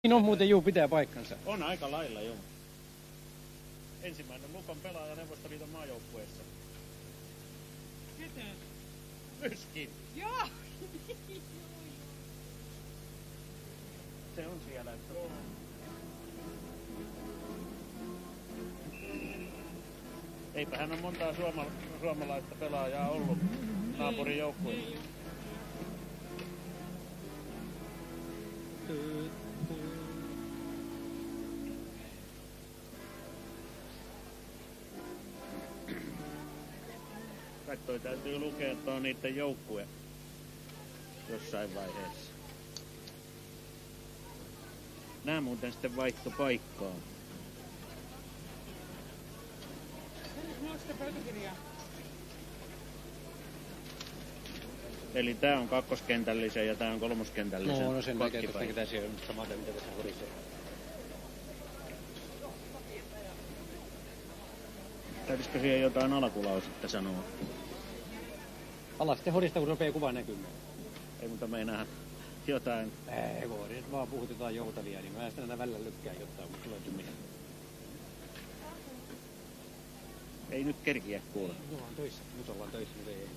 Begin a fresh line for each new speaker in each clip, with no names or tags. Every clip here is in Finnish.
Siinä on muuten pitää paikkansa.
On aika lailla joo. Ensimmäinen Lukon pelaaja Neuvostoliiton maajoukkueessa.
Ketä?
Myöskin.
Joo.
Se on siellä. Eipä hän on montaa suomalaista pelaajaa ollut naapurin joukkueessa. Toi täytyy lukea, että on niiden joukkue jossain vaiheessa. Nää muuten sitten vaihto paikkaa.
Mulla on sitä pöytäkirjaa.
Eli tää on kakkoskentällisen ja tää on kolmoskentällisen.
No sen näkee, koska tässä on samaten mitä tässä horisee.
Täytyisikö siihen jotain alkulausetta sanoa?
Alas sitten horista, kun rupeaa kuva näkymään.
Ei mutta meinaa jotain.
Ei voi, nyt vaan puhutetaan joutavia, niin mä sitten aina välillä lykkään jotain, mutta tulee minä.
Ei nyt kerkiä kuule.
Nyt ollaan töissä, nyt ei ehdi.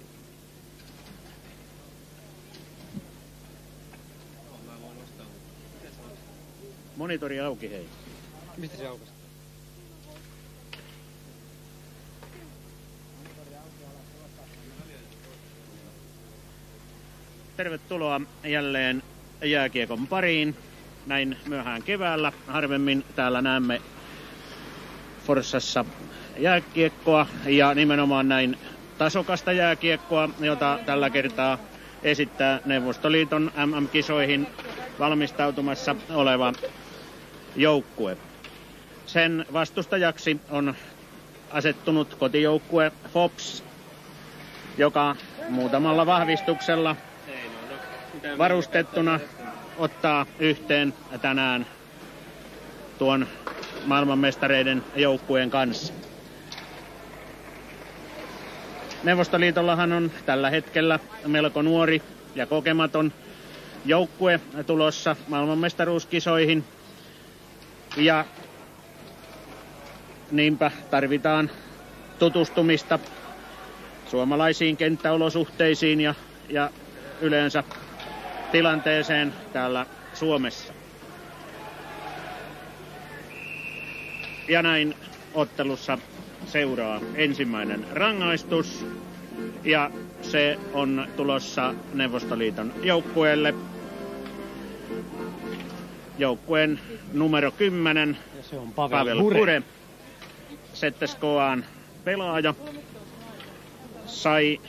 Monitori auki hei.
Mistä se aukasi?
Tervetuloa jälleen jääkiekon pariin. Näin myöhään keväällä. Harvemmin täällä näemme Forssassa jääkiekkoa ja nimenomaan näin tasokasta jääkiekkoa, jota tällä kertaa esittää Neuvostoliiton MM-kisoihin valmistautumassa oleva joukkue. Sen vastustajaksi on asettunut kotijoukkue FOPS, joka muutamalla vahvistuksella varustettuna ottaa yhteen tänään tuon maailmanmestareiden joukkueen kanssa. Neuvostoliitollahan on tällä hetkellä melko nuori ja kokematon joukkue tulossa maailmanmestaruuskisoihin. Ja niinpä tarvitaan tutustumista suomalaisiin kenttäolosuhteisiin ja yleensä tilanteeseen täällä Suomessa. Ja näin ottelussa seuraa ensimmäinen rangaistus ja se on tulossa Neuvostoliiton joukkueelle. Joukkueen numero 10,
ja se on
Pavel Bure. ZSKA:n pelaaja sai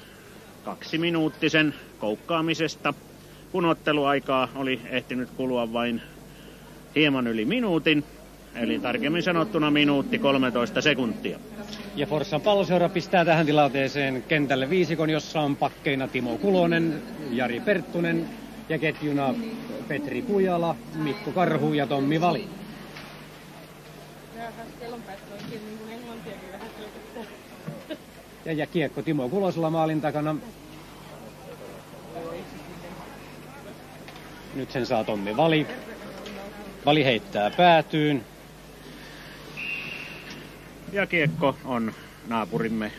2-minuuttisen koukkaamisesta, kun otteluaikaa oli ehtinyt kulua vain hieman yli minuutin, eli tarkemmin sanottuna minuutti 13 sekuntia.
Ja Forssan Palloseura pistää tähän tilanteeseen kentälle viisikon, jossa on pakkeina Timo Kulonen, Jari Perttunen ja ketjuna Petri Kujala, Mikko Karhu ja Tommi Vali. Ja kiekko Timo Kulosella maalin takana. Nyt sen saa Tommi Vali. Vali heittää päätyyn.
Ja kiekko on naapurimme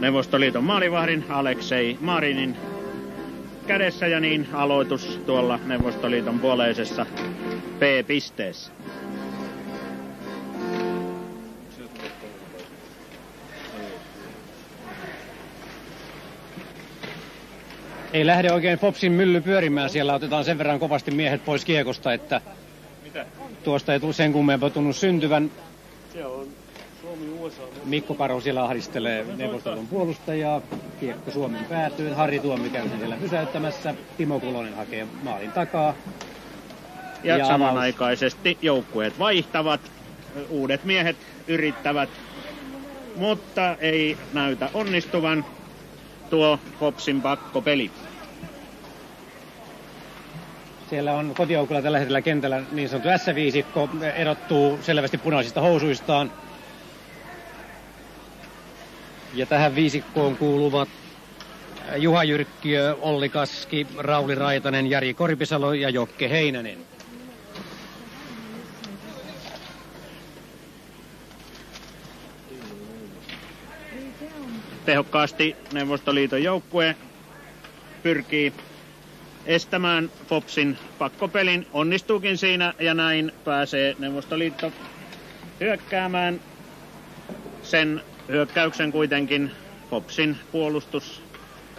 Neuvostoliiton maalivahdin Aleksei Marinin kädessä ja niin aloitus tuolla Neuvostoliiton puoleisessa P-pisteessä.
Ei lähde oikein Fopsin mylly pyörimään. Siellä otetaan sen verran kovasti miehet pois kiekosta, että tuosta ei tule sen kummempaa tunnu syntyvän.
Se on Suomi-USA.
Mikko Karhu siellä ahdistelee Neuvostoliiton puolustajaa. Kiekko Suomen päätyyn. Harri Tuomi käy siellä pysäyttämässä. Timo Kulonen hakee maalin takaa.
Ja samanaikaisesti joukkueet vaihtavat. Uudet miehet yrittävät, mutta ei näytä onnistuvan tuo Fopsin pakkopeli.
Siellä on kotijoukulla tällä hetkellä kentällä niin sanottu S-viisikko, erottuu selvästi punaisista housuistaan. Ja tähän viisikkoon kuuluvat Juha Jyrkkiö, Olli Kaski, Rauli Raitanen, Jari Korpisalo ja Jokke Heinänen.
Tehokkaasti Neuvostoliiton joukkue pyrkii estämään Fopsin pakkopelin. Onnistuukin siinä ja näin pääsee Neuvostoliitto hyökkäämään. Sen hyökkäyksen kuitenkin Fopsin puolustus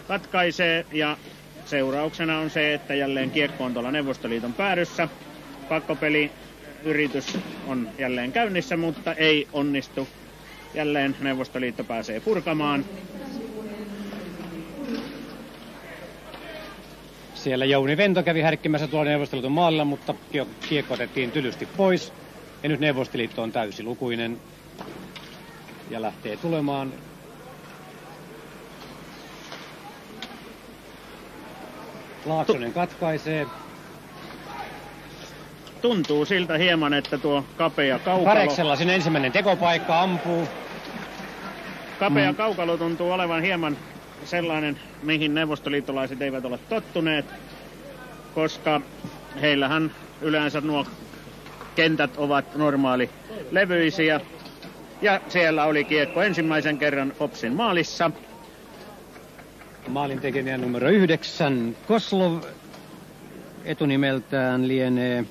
katkaisee ja seurauksena on se, että jälleen kiekko on tuolla Neuvostoliiton päädyssä. Pakkopeliyritys on jälleen käynnissä, mutta ei onnistu. Jälleen Neuvostoliitto pääsee purkamaan.
Siellä Jouni Vento kävi härkkimässä tuolla Neuvostoliiton maalilla, mutta kiekko otettiin tylysti pois. Ja nyt Neuvostoliitto on täysilukuinen ja lähtee tulemaan. Laaksonen katkaisee.
Tuntuu siltä hieman, että tuo kapea kaukalo...
Kareksella sinne ensimmäinen tekopaikka ampuu.
Kapea kaukalo tuntuu olevan hieman sellainen, mihin neuvostoliittolaiset eivät ole tottuneet, koska heillähän yleensä nuo kentät ovat normaali levyisiä. Ja siellä oli kiekko ensimmäisen kerran Fopsin maalissa.
Maalin tekijä numero 9, Koslov. Etunimeltään lienee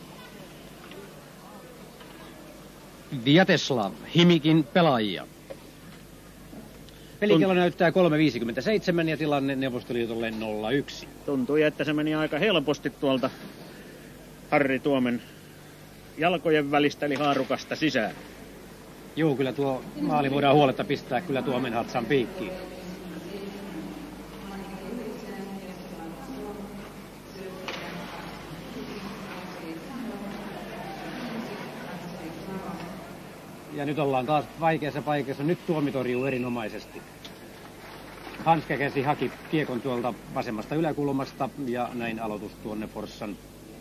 Vyacheslav, Himikin pelaajia. Pelikello näyttää 3.57 ja tilanne Neuvostoliitolle 0-1.
Tuntui, että se meni aika helposti tuolta Harri Tuomen jalkojen välistä eli haarukasta sisään.
Joo, kyllä tuo maali voidaan huoletta pistää kyllä Tuomen Hatsan piikkiin. Ja nyt ollaan taas vaikeassa paikassa. Nyt Tuomi torjuu erinomaisesti. Hanskekäsi haki kiekon tuolta vasemmasta yläkulmasta ja näin aloitus tuonne Forssan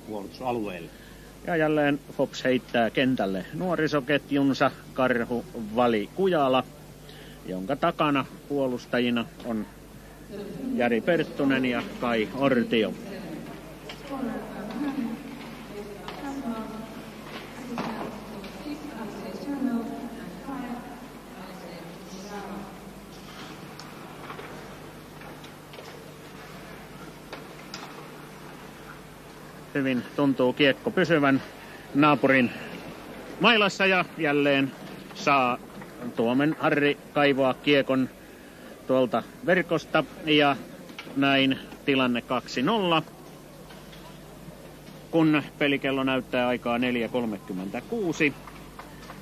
puolustusalueelle.
Ja jälleen Fops heittää kentälle nuorisoketjunsa Karhu, Vali, Kujala, jonka takana puolustajina on Jari Perttunen ja Kai Ortio. Hyvin tuntuu kiekko pysyvän naapurin mailassa ja jälleen saa Tuomen Harri kaivoa kiekon tuolta verkosta ja näin tilanne 2-0. Kun pelikello näyttää aikaa 4.36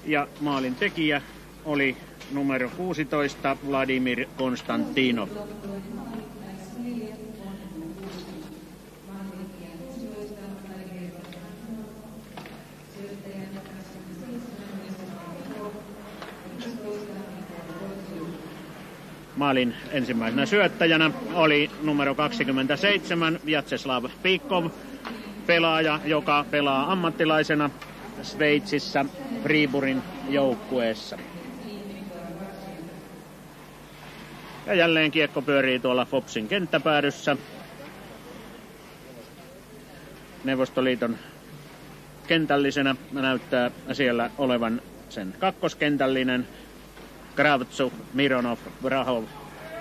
ja maalin tekijä oli numero 16 Vladimir Konstantinov. Maalin ensimmäisenä syöttäjänä oli numero 27 Vyacheslav Pikov, pelaaja, joka pelaa ammattilaisena Sveitsissä Friburgin joukkueessa. Ja jälleen kiekko pyörii tuolla Fopsin kenttäpäädyssä. Neuvostoliiton kentällisenä näyttää siellä olevan sen kakkoskentällinen Kravtsuk, Mironov,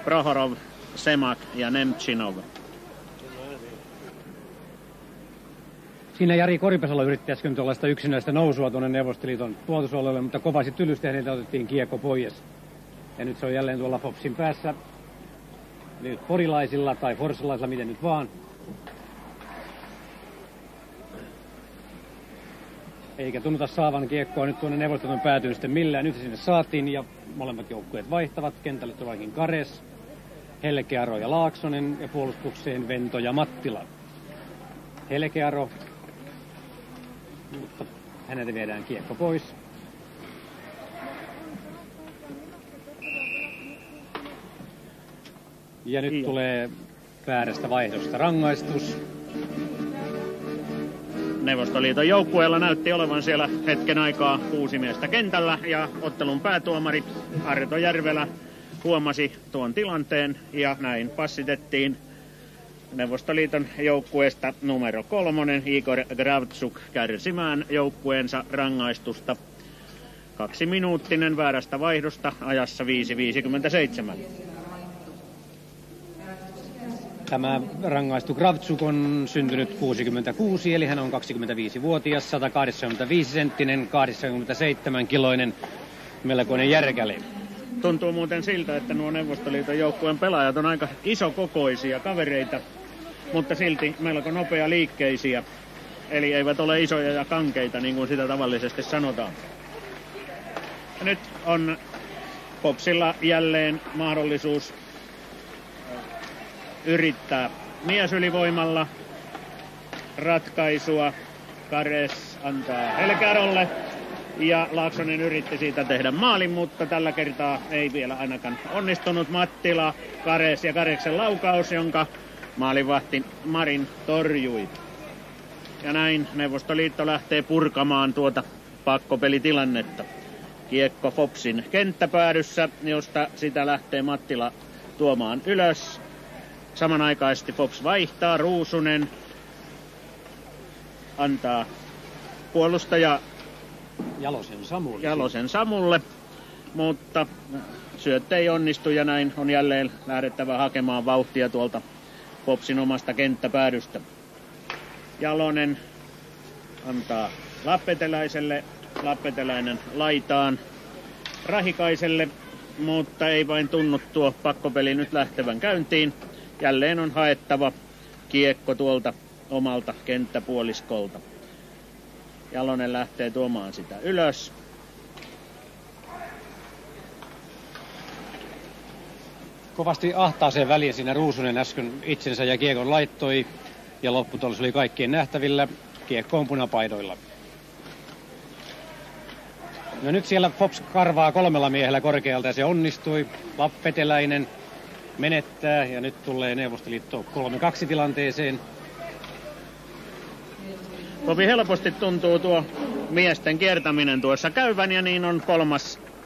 Prohorov, Semak ja Nemchinov.
Siinä Jari Koripesalo yritti äsken tuollaista yksinäistä nousua tuonne Neuvostoliiton puolustusalueelle, mutta kovasti tylysti häneltä otettiin kiekko pois. Ja nyt se on jälleen tuolla Fopsin päässä. Nyt porilaisilla tai forssalaisilla, miten nyt vaan. Eikä tunnuta saavan kiekkoa nyt tuonne Neuvostoliiton päätyyn sitten millään. Nyt se sinne saatiin ja molemmat joukkueet vaihtavat. Kentälle tuleekin Kares, Helkearo ja Laaksonen ja puolustukseen Vento ja Mattila. Helkearo, mutta häneltä viedään kiekko pois. Ja nyt tulee väärästä vaihdosta rangaistus.
Neuvostoliiton joukkueella näytti olevan siellä hetken aikaa 6 miestä kentällä ja ottelun päätuomari Arto Järvelä huomasi tuon tilanteen ja näin passitettiin Neuvostoliiton joukkueesta numero 3 Igor Kravtsuk kärsimään joukkueensa rangaistusta. 2-minuuttinen väärästä vaihdosta ajassa 5.57.
Tämä rangaistu Kravtsuk on syntynyt 66, eli hän on 25-vuotias, 185-senttinen, 87-kiloinen, melkoinen järkäle.
Tuntuu muuten siltä, että nuo Neuvostoliiton joukkueen pelaajat on aika isokokoisia kavereita, mutta silti melko nopea liikkeisiä. Eli eivät ole isoja ja kankeita, niin kuin sitä tavallisesti sanotaan. Ja nyt on Popsilla jälleen mahdollisuus yrittää miesylivoimalla ratkaisua. Kares antaa Helkärolle ja Laaksonen yritti siitä tehdä maalin, mutta tällä kertaa ei vielä ainakaan onnistunut. Mattila, Kares ja Kareksen laukaus, jonka maalivahti Marin torjui. Ja näin Neuvostoliitto lähtee purkamaan tuota pakkopelitilannetta. Kiekko Fopsin kenttäpäädyssä, josta sitä lähtee Mattila tuomaan ylös. Samanaikaisesti Fops vaihtaa, Ruusunen antaa puolustaja Jalosen Samulle, mutta syöttö ei onnistu ja näin on jälleen lähdettävä hakemaan vauhtia tuolta Fopsin omasta kenttäpäädystä. Jalonen antaa Lappeteläiselle, Lappeteläinen laitaan Rahikaiselle, mutta ei vain tunnu tuo pakkopeli nyt lähtevän käyntiin. Jälleen on haettava kiekko tuolta omalta kenttäpuoliskolta. Jalonen lähtee tuomaan sitä ylös.
Kovasti ahtaaseen väliin siinä Ruusunen äsken itsensä ja kiekon laittoi. Ja lopputulos oli kaikkien nähtävillä. Kiekko on punapaidoilla. No nyt siellä Fops karvaa 3 miehellä korkealta ja se onnistui. Lappeteläinen menettää ja nyt tulee Neuvostoliitto 3-2 tilanteeseen.
Kovin helposti tuntuu tuo miesten kiertäminen tuossa käyvän ja niin on 3.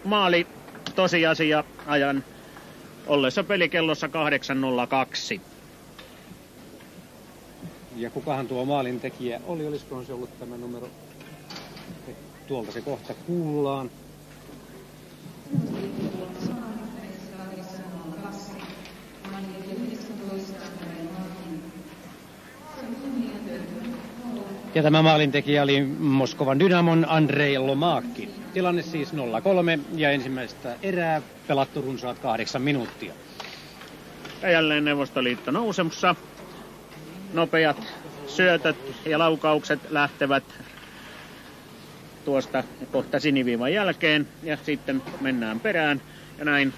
maali tosiasia ajan ollessa pelikellossa 8:02.
Ja kukahan tuo maalin tekijä oli? Olisikohan se ollut tämä numero? Tuolta se kohta kuullaan. Ja tämä maalintekijä oli Moskovan Dynamon Andrei Lomakki. Tilanne siis 0-3 ja ensimmäistä erää pelattu runsaat 8 minuuttia.
Ja jälleen Neuvostoliitto nousemassa. Nopeat syötöt ja laukaukset lähtevät tuosta kohta siniviivan jälkeen ja sitten mennään perään. Ja näin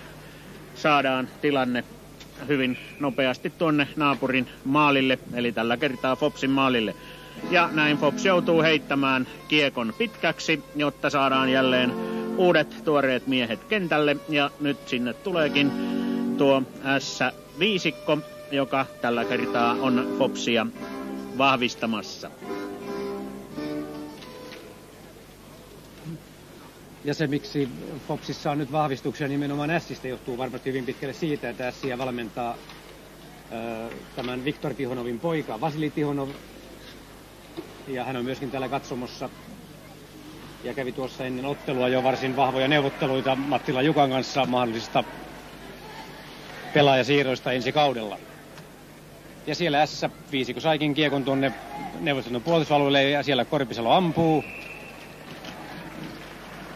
saadaan tilanne hyvin nopeasti tuonne naapurin maalille, eli tällä kertaa Fopsin maalille. Ja näin Fops joutuu heittämään kiekon pitkäksi, jotta saadaan jälleen uudet tuoreet miehet kentälle. Ja nyt sinne tuleekin tuo S-viisikko, joka tällä kertaa on Fopsia vahvistamassa.
Ja se, miksi Fopsissa on nyt vahvistuksia nimenomaan Sistä, johtuu varmasti hyvin pitkälle siitä, että Siä valmentaa tämän Viktor Tihonovin poika, Vasili Tihonov. Ja hän on myöskin täällä katsomossa ja kävi tuossa ennen ottelua jo varsin vahvoja neuvotteluita Mattila Jukan kanssa mahdollisista pelaajasiirroista ensi kaudella. Ja siellä S-viisikko saikin kiekon tuonne Neuvostoliiton puolustusalueelle ja siellä Korpisalo ampuu.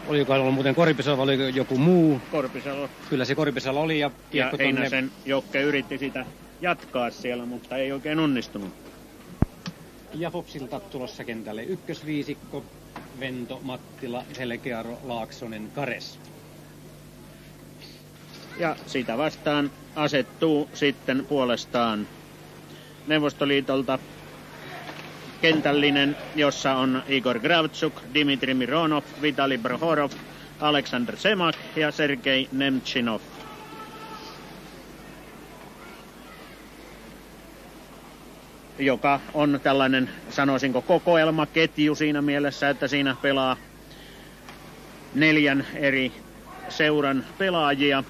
Oliko ollut muuten Korpisalo vai oliko joku muu?
Korpisalo.
Kyllä se Korpisalo oli ja kiekko
ja Heinäsen Jokke yritti sitä jatkaa siellä, mutta ei oikein onnistunut.
Ja Fopsilta tulossa kentälle ykkösviisikko, Vento, Mattila, Helkearo, Laaksonen, Kares.
Ja sitä vastaan asettuu sitten puolestaan Neuvostoliitolta kentällinen, jossa on Igor Kravtsuk, Dimitri Mironov, Vitali Prohorov, Aleksandr Semak ja Sergei Nemchinov. Joka on tällainen, sanoisinko, kokoelmaketju siinä mielessä, että siinä pelaa 4 eri seuran pelaajia.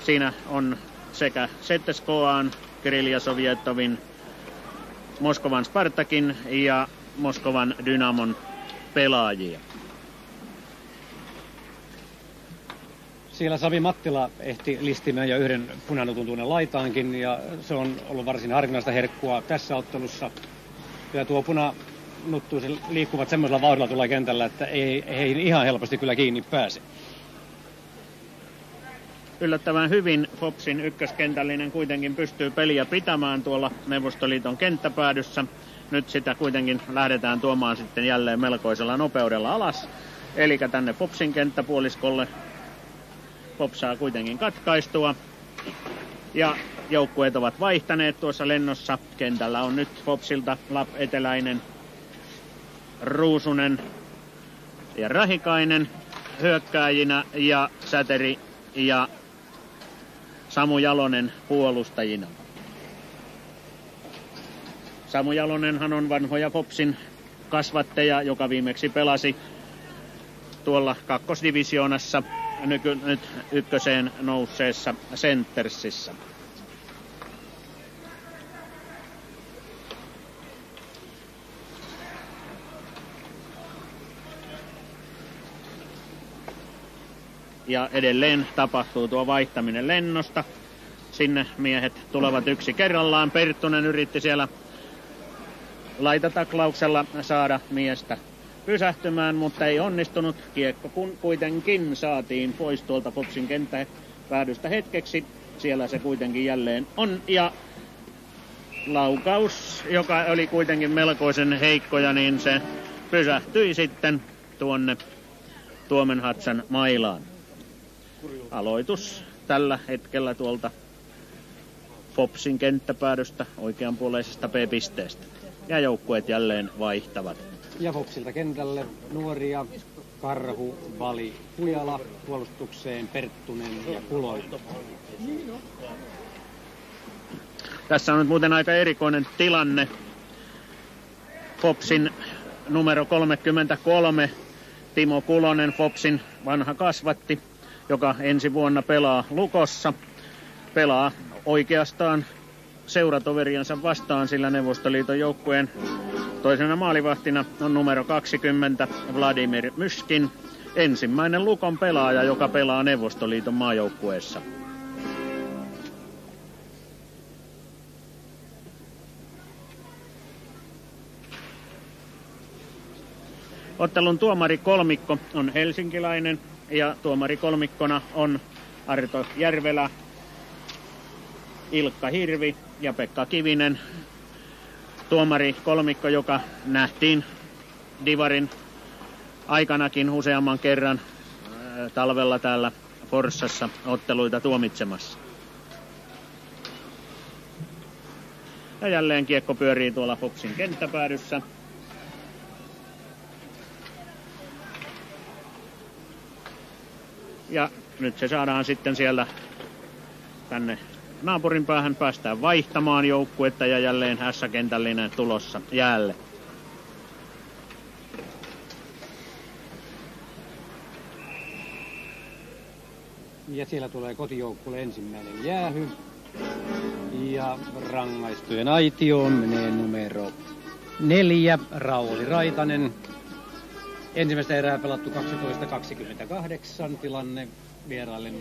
Siinä on sekä ZSKA:n, Kirillia Sovjetovin, Moskovan Spartakin ja Moskovan Dynamon pelaajia.
Siellä Savi Mattila ehti listimään jo yhden punanutun tuonne laitaankin, ja se on ollut varsin harvinaista herkkua tässä ottelussa. Ja tuo punanuttu, se liikkuvat semmoisella vauhdilla tuolla kentällä, että ei ihan helposti kyllä kiinni pääse.
Yllättävän hyvin Fopsin ykköskentällinen kuitenkin pystyy peliä pitämään tuolla Neuvostoliiton kenttäpäädyssä. Nyt sitä kuitenkin lähdetään tuomaan sitten jälleen melkoisella nopeudella alas. Eli tänne Fopsin kenttäpuoliskolle. Pop saa kuitenkin katkaistua. Ja joukkueet ovat vaihtaneet tuossa lennossa. Kentällä on nyt Fopsilta Lap Eteläinen, Ruusunen ja Rahikainen hyökkääjinä ja Säteri ja Samu Jalonen puolustajina. Samu Jalonenhan on vanhoja Fopsin kasvatteja, joka viimeksi pelasi tuolla kakkosdivisioonassa, nyt ykköseen nousseessa Centersissä. Ja edelleen tapahtuu tuo vaihtaminen lennosta. Sinne miehet tulevat yksi kerrallaan. Perttunen yritti siellä laitataklauksella saada miestä pysähtymään, mutta ei onnistunut. Kiekko kuitenkin saatiin pois tuolta Fopsin kenttäpäädystä hetkeksi. Siellä se kuitenkin jälleen on. Ja laukaus, joka oli kuitenkin melkoisen heikkoja, niin se pysähtyi sitten tuonne Tuomenhatsan mailaan. Aloitus tällä hetkellä tuolta Fopsin kenttäpäädystä oikeanpuoleisesta B-pisteestä. Ja joukkueet jälleen vaihtavat.
Ja Fopsilta kentälle nuoria, Karhu, Vali, Kujala, puolustukseen Perttunen ja Kuloinen.
Tässä on nyt muuten aika erikoinen tilanne. Fopsin numero 33, Timo Kulonen, Fopsin vanha kasvatti, joka ensi vuonna pelaa Lukossa. Pelaa oikeastaan seuratoveriansa vastaan, sillä Neuvostoliiton joukkueen toisena maalivahtina on numero 20 Vladimir Myskin, ensimmäinen Lukon pelaaja, joka pelaa Neuvostoliiton maajoukkueessa. Ottelun tuomarikolmikko on helsinkiläinen ja tuomarikolmikkona on Arto Järvelä, Ilkka Hirvi ja Pekka Kivinen. Tuomarikolmikko, joka nähtiin Divarin aikanakin useamman kerran talvella täällä Forssassa otteluita tuomitsemassa. Ja jälleen kiekko pyörii tuolla Fopsin kenttäpäädyssä. Ja nyt se saadaan sitten siellä tänne naapurin päähän, päästään vaihtamaan joukkuetta ja jälleen S-kentällinen tulossa jäälle.
Ja siellä tulee kotijoukkueelle ensimmäinen jäähy. Ja rangaistujen aitioon menee numero 4, Rauli Raitanen. Ensimmäistä erää pelattu 12:28, tilanne vieraille 0-3.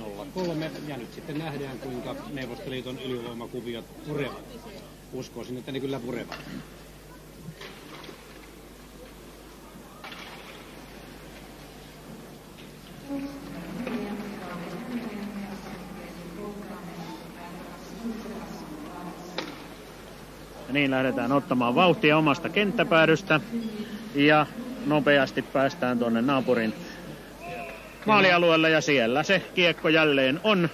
Ja nyt sitten nähdään, kuinka Neuvostoliiton ylivoimakuviot purevat. Uskoisin, että ne kyllä purevat.
Ja niin lähdetään ottamaan vauhtia omasta kenttäpäädystä. Ja nopeasti päästään tuonne naapurin maalialueelle ja siellä se kiekko jälleen on.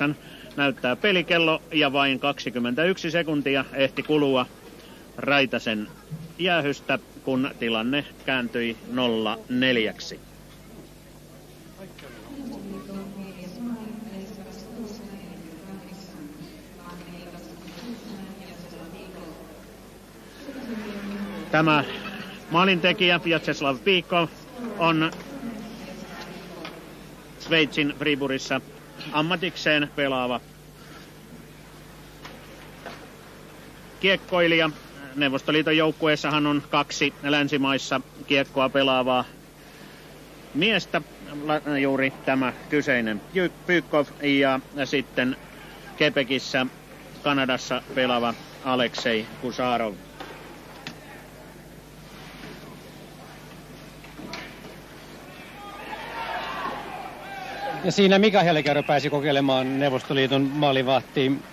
12:48 näyttää pelikello ja vain 21 sekuntia ehti kulua Raitasen jäähystä, kun tilanne kääntyi 0-4. Tämä maalintekijä Vjatseslav Pikov on Sveitsin Friburissa ammatikseen pelaava kiekkoilija. Neuvostoliiton joukkueessahan on 2 länsimaissa kiekkoa pelaavaa miestä, juuri tämä kyseinen Pykov ja sitten Quebecissä Kanadassa pelaava Aleksei Kusarov.
Ja siinä Mika Helkerö pääsi kokeilemaan Neuvostoliiton maalivahtiin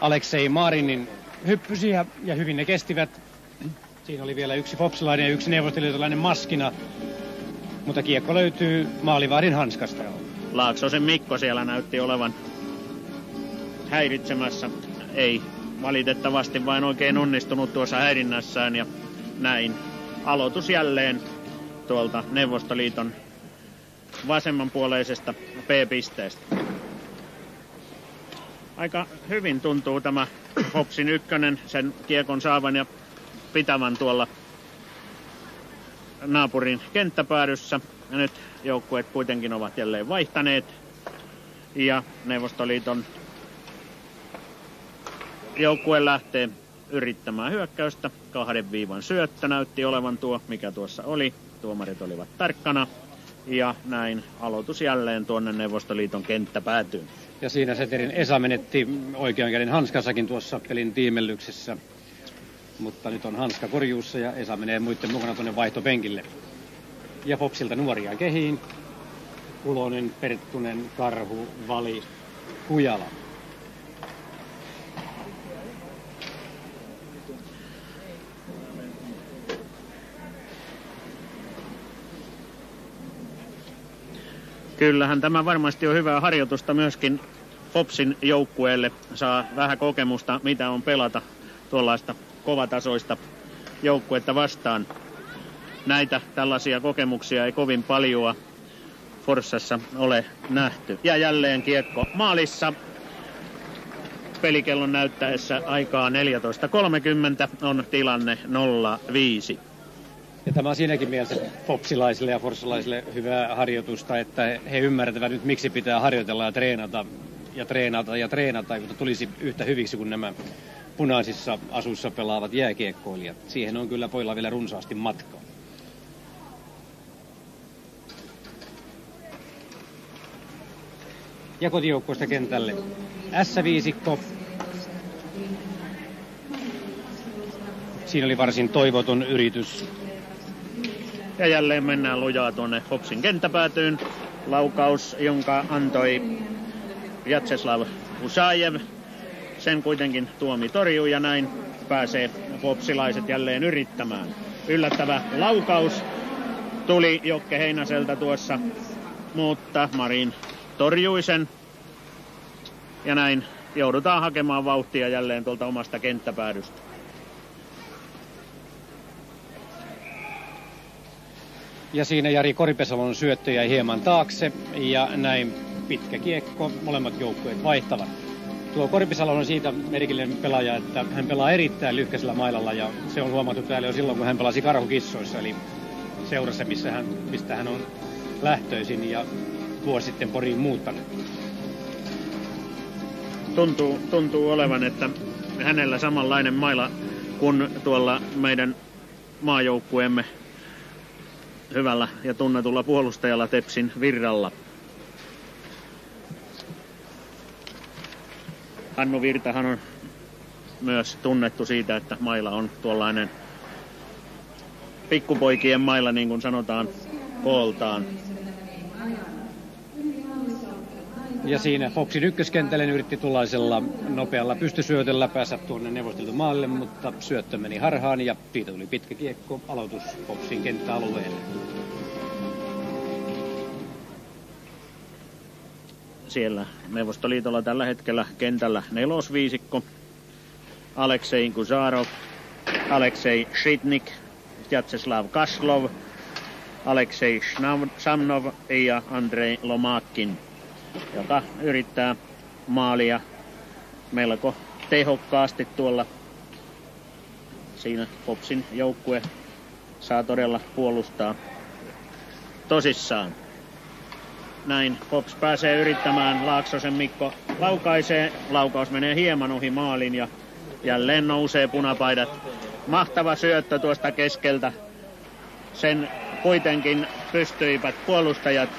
Aleksei Marinin hyppysiä ja hyvin ne kestivät. Siinä oli vielä yksi fopsilainen ja yksi neuvostoliitolainen maskina, mutta kiekko löytyy maalivahdin hanskasta.
Laaksosen Mikko siellä näytti olevan häiritsemässä. Ei valitettavasti vain oikein onnistunut tuossa häirinnässään ja näin aloitus jälleen tuolta Neuvostoliiton vasemmanpuoleisesta P-pisteestä. Aika hyvin tuntuu tämä Hopsin ykkönen sen kiekon saavan ja pitävän tuolla naapurin kenttäpäädyssä. Ja nyt joukkueet kuitenkin ovat jälleen vaihtaneet. Ja Neuvostoliiton joukkue lähtee yrittämään hyökkäystä. 2 viivan syöttö näytti olevan tuo, mikä tuossa oli. Tuomarit olivat tarkkana. Ja näin aloitus jälleen tuonne Neuvostoliiton kenttäpäätyyn.
Ja siinä Seterin Esa menetti oikean käden hanskassakin tuossa pelin tiimellyksessä. Mutta nyt on hanska korjuussa ja Esa menee muiden mukana tuonne vaihtopenkille. Ja Fopsilta nuoria kehiin. Kulonen, Perttunen, Karhu, Vali, Kujala.
Kyllähän tämä varmasti on hyvää harjoitusta myöskin Fopsin joukkueelle. Saa vähän kokemusta, mitä on pelata tuollaista kovatasoista joukkuetta vastaan. Näitä tällaisia kokemuksia ei kovin paljoa Forssassa ole nähty. Ja jälleen kiekko maalissa. Pelikellon näyttäessä aikaa 14.30 on tilanne 0-5.
Ja tämä on siinäkin mielessä fopsilaisille ja forssalaisille hyvää harjoitusta, että he ymmärtävät nyt, miksi pitää harjoitella ja treenata ja treenata ja treenata, jotta tulisi yhtä hyviksi kuin nämä punaisissa asuissa pelaavat jääkiekkoilijat. Siihen on kyllä pojilla vielä runsaasti matkaa. Ja kotijoukkueesta kentälle S-viisikko. Siinä oli varsin toivoton yritys.
Ja jälleen mennään lujaa tuonne Hopsin kenttäpäätyyn. Laukaus, jonka antoi Vjatseslav Usajev. Sen kuitenkin Tuomi torjuu ja näin pääsee hopsilaiset jälleen yrittämään. Yllättävä laukaus tuli Jokke Heinäseltä tuossa, mutta Marin torjui sen. Ja näin joudutaan hakemaan vauhtia jälleen tuolta omasta kenttäpäädystä.
Ja siinä Jari Koripesalon syöttö jäi hieman taakse ja näin pitkä kiekko, molemmat joukkueet vaihtavat. Tuo Korpisalo on siitä merkillinen pelaaja, että hän pelaa erittäin lyhkäisellä mailalla ja se on huomattu täällä jo silloin, kun hän pelasi Karhukissoissa, eli seurassa, mistä hän on lähtöisin ja vuosi sitten Poriin muuttanut.
Tuntuu olevan, että hänellä samanlainen maila kuin tuolla meidän maajoukkueemme hyvällä ja tunnetulla puolustajalla Tepsin Virralla. Hannu Virtahan on myös tunnettu siitä, että maila on tuollainen pikkupoikien maila, niin kuin sanotaan kooltaan.
Ja siinä Fopsin ykköskentälle yritti tuollaisella nopealla pystysyötöllä päästä tuonne Neuvostoliiton maalle, mutta syöttö meni harhaan ja siitä tuli pitkä kiekko, aloitus Fopsin kenttäalueelle.
Siellä Neuvostoliitolla tällä hetkellä kentällä nelosviisikko. Aleksei Kusarov, Aleksei Shitnik, Vjatseslav Kaslov, Aleksei Samnov ja Andrei Lomakin, joka yrittää maalia melko tehokkaasti tuolla. Siinä Popsin joukkue saa todella puolustaa tosissaan. Näin Pops pääsee yrittämään. Laaksosen Mikko laukaisee. Laukaus menee hieman ohi maalin ja jälleen nousee punapaidat. Mahtava syöttö tuosta keskeltä. Sen kuitenkin pystyivät puolustajat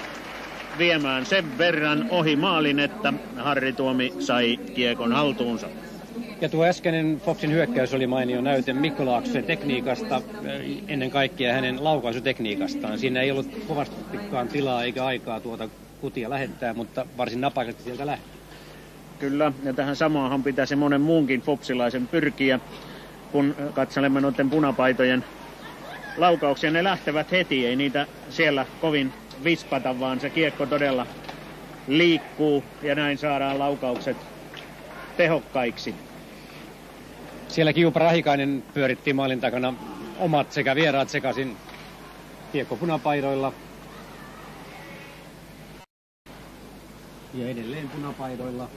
viemään sen verran ohi maalin, että Harri Tuomi sai kiekon haltuunsa.
Ja tuo äskeinen Fopsin hyökkäys oli mainio näyte Mikko Laaksosen tekniikasta, ennen kaikkea hänen laukaisutekniikastaan. Siinä ei ollut kovastikaan tilaa eikä aikaa tuota kutia lähettää, mutta varsin napakasti sieltä lähti.
Kyllä, ja tähän samaahan pitäisi monen muunkin fopsilaisen pyrkiä, kun katselemme noiden punapaitojen laukauksia. Ne lähtevät heti, ei niitä siellä kovin vispata, vaan se kiekko todella liikkuu ja näin saadaan laukaukset tehokkaiksi.
Siellä Kiupa Rahikainen pyöritti maalin takana omat sekä vieraat sekaisin kiekko punapaidoilla. Ja edelleen punapaidoilla.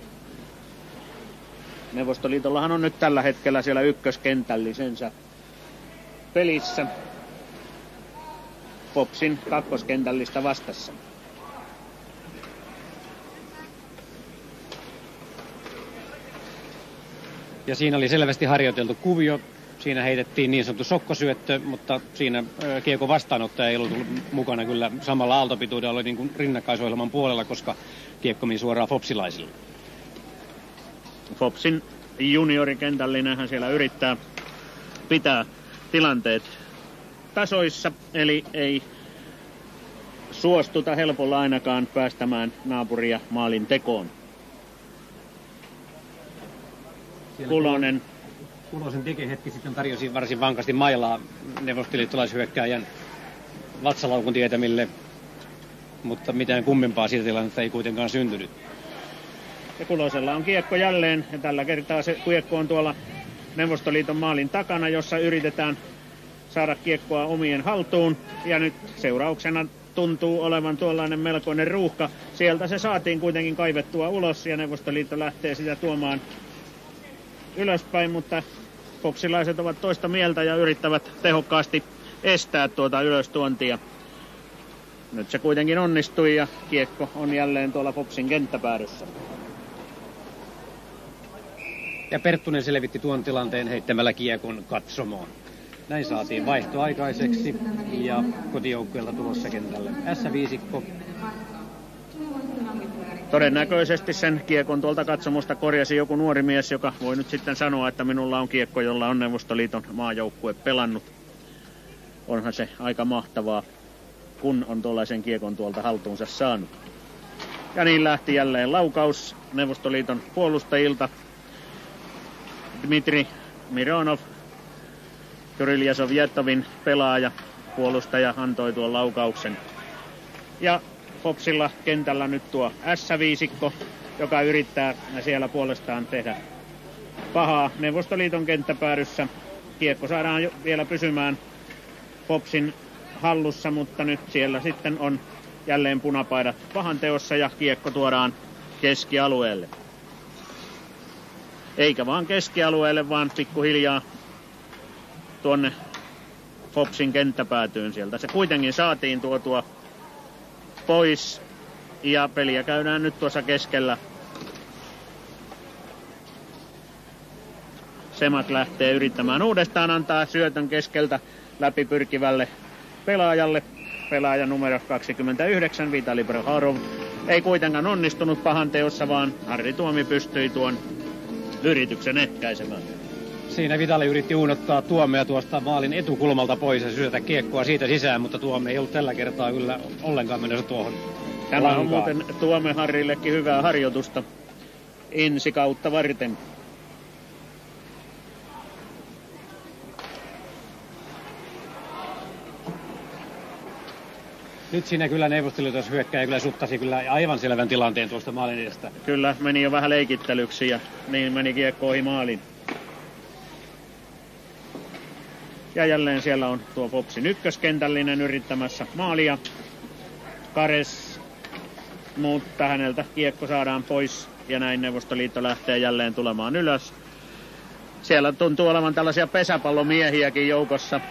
Neuvostoliitollahan on nyt tällä hetkellä siellä ykköskentällisensä pelissä. Fopsin kakkoskentällistä vastassa.
Ja siinä oli selvästi harjoiteltu kuvio. Siinä heitettiin niin sanottu sokkosyöttö, mutta siinä kiekko vastaanottaja ei ollut mukana kyllä samalla aaltopituudella, oli niin kuin rinnakkaisohjelman puolella, koska kiekko meni suoraan fopsilaisille.
Fopsin juniorikentällinenhän siellä yrittää pitää tilanteet tasoissa, eli ei suostuta helpolla ainakaan päästämään naapuria maalin tekoon.
Kulosen teke hetki sitten tarjosi varsin vankasti mailaa neuvostoliittolaishyökkääjän vatsalaukun tietämille, mutta mitään kummempaa siitä tilannetta ei kuitenkaan syntynyt.
Ja Kulosella on kiekko jälleen, ja tällä kertaa se kiekko on tuolla Neuvostoliiton maalin takana, jossa yritetään saada kiekkoa omien haltuun. Ja nyt seurauksena tuntuu olevan tuollainen melkoinen ruuhka. Sieltä se saatiin kuitenkin kaivettua ulos, ja Neuvostoliitto lähtee sitä tuomaan ylöspäin, mutta fopsilaiset ovat toista mieltä ja yrittävät tehokkaasti estää tuota ylöstuontia. Nyt se kuitenkin onnistui ja kiekko on jälleen tuolla Fopsin kenttäpäädyssä.
Ja Perttunen selvitti tuon tilanteen heittämällä kiekon katsomoon. Näin saatiin vaihto aikaiseksi ja kotijoukkueelta tulossa kentälle S-viisikko.
Todennäköisesti sen kiekon tuolta katsomusta korjasi joku nuori mies, joka voi nyt sitten sanoa, että minulla on kiekko, jolla on Neuvostoliiton maajoukkue pelannut. Onhan se aika mahtavaa, kun on tuollaisen kiekon tuolta haltuunsa saanut. Ja niin lähti jälleen laukaus Neuvostoliiton puolustajilta. Dmitri Mironov, Kyrilja Sovjetovin pelaaja, puolustaja, antoi tuon laukauksen. Ja Fopsilla kentällä nyt tuo S-viisikko, joka yrittää siellä puolestaan tehdä pahaa Neuvostoliiton kenttäpäädyssä. Kiekko saadaan vielä pysymään Fopsin hallussa, mutta nyt siellä sitten on jälleen punapaidat pahanteossa ja kiekko tuodaan keskialueelle. Eikä vaan keskialueelle, vaan pikkuhiljaa tuonne Fopsin kenttäpäätyyn sieltä. Se kuitenkin saatiin tuotua pois ja peliä käydään nyt tuossa keskellä. Semak lähtee yrittämään uudestaan antaa syötön keskeltä läpi pyrkivälle pelaajalle. Pelaaja numero 29, Vitali Proharov. Ei kuitenkaan onnistunut pahanteossa, vaan Harri Tuomi pystyi tuon yrityksen ehkäisemään.
Siinä Vitali yritti uunottaa Tuomea tuosta maalin etukulmalta pois ja syötä kiekkoa siitä sisään, mutta Tuome ei ollut tällä kertaa kyllä ollenkaan menossa tuohon
Tämä lankaan. On muuten Tuome Harrillekin hyvää harjoitusta ensi kautta varten.
Nyt siinä kyllä Neuvostoliitos hyökkääjä kyllä suttasi kyllä aivan selvän tilanteen tuosta maalin edestä.
Kyllä, meni jo vähän leikittelyksi ja niin meni kiekko ohi maalin. Ja jälleen siellä on tuo Fopsin ykköskentällinen yrittämässä maalia. Kares, mutta häneltä kiekko saadaan pois ja näin Neuvostoliitto lähtee jälleen tulemaan ylös. Siellä tuntuu olevan tällaisia pesäpallomiehiäkin joukossa.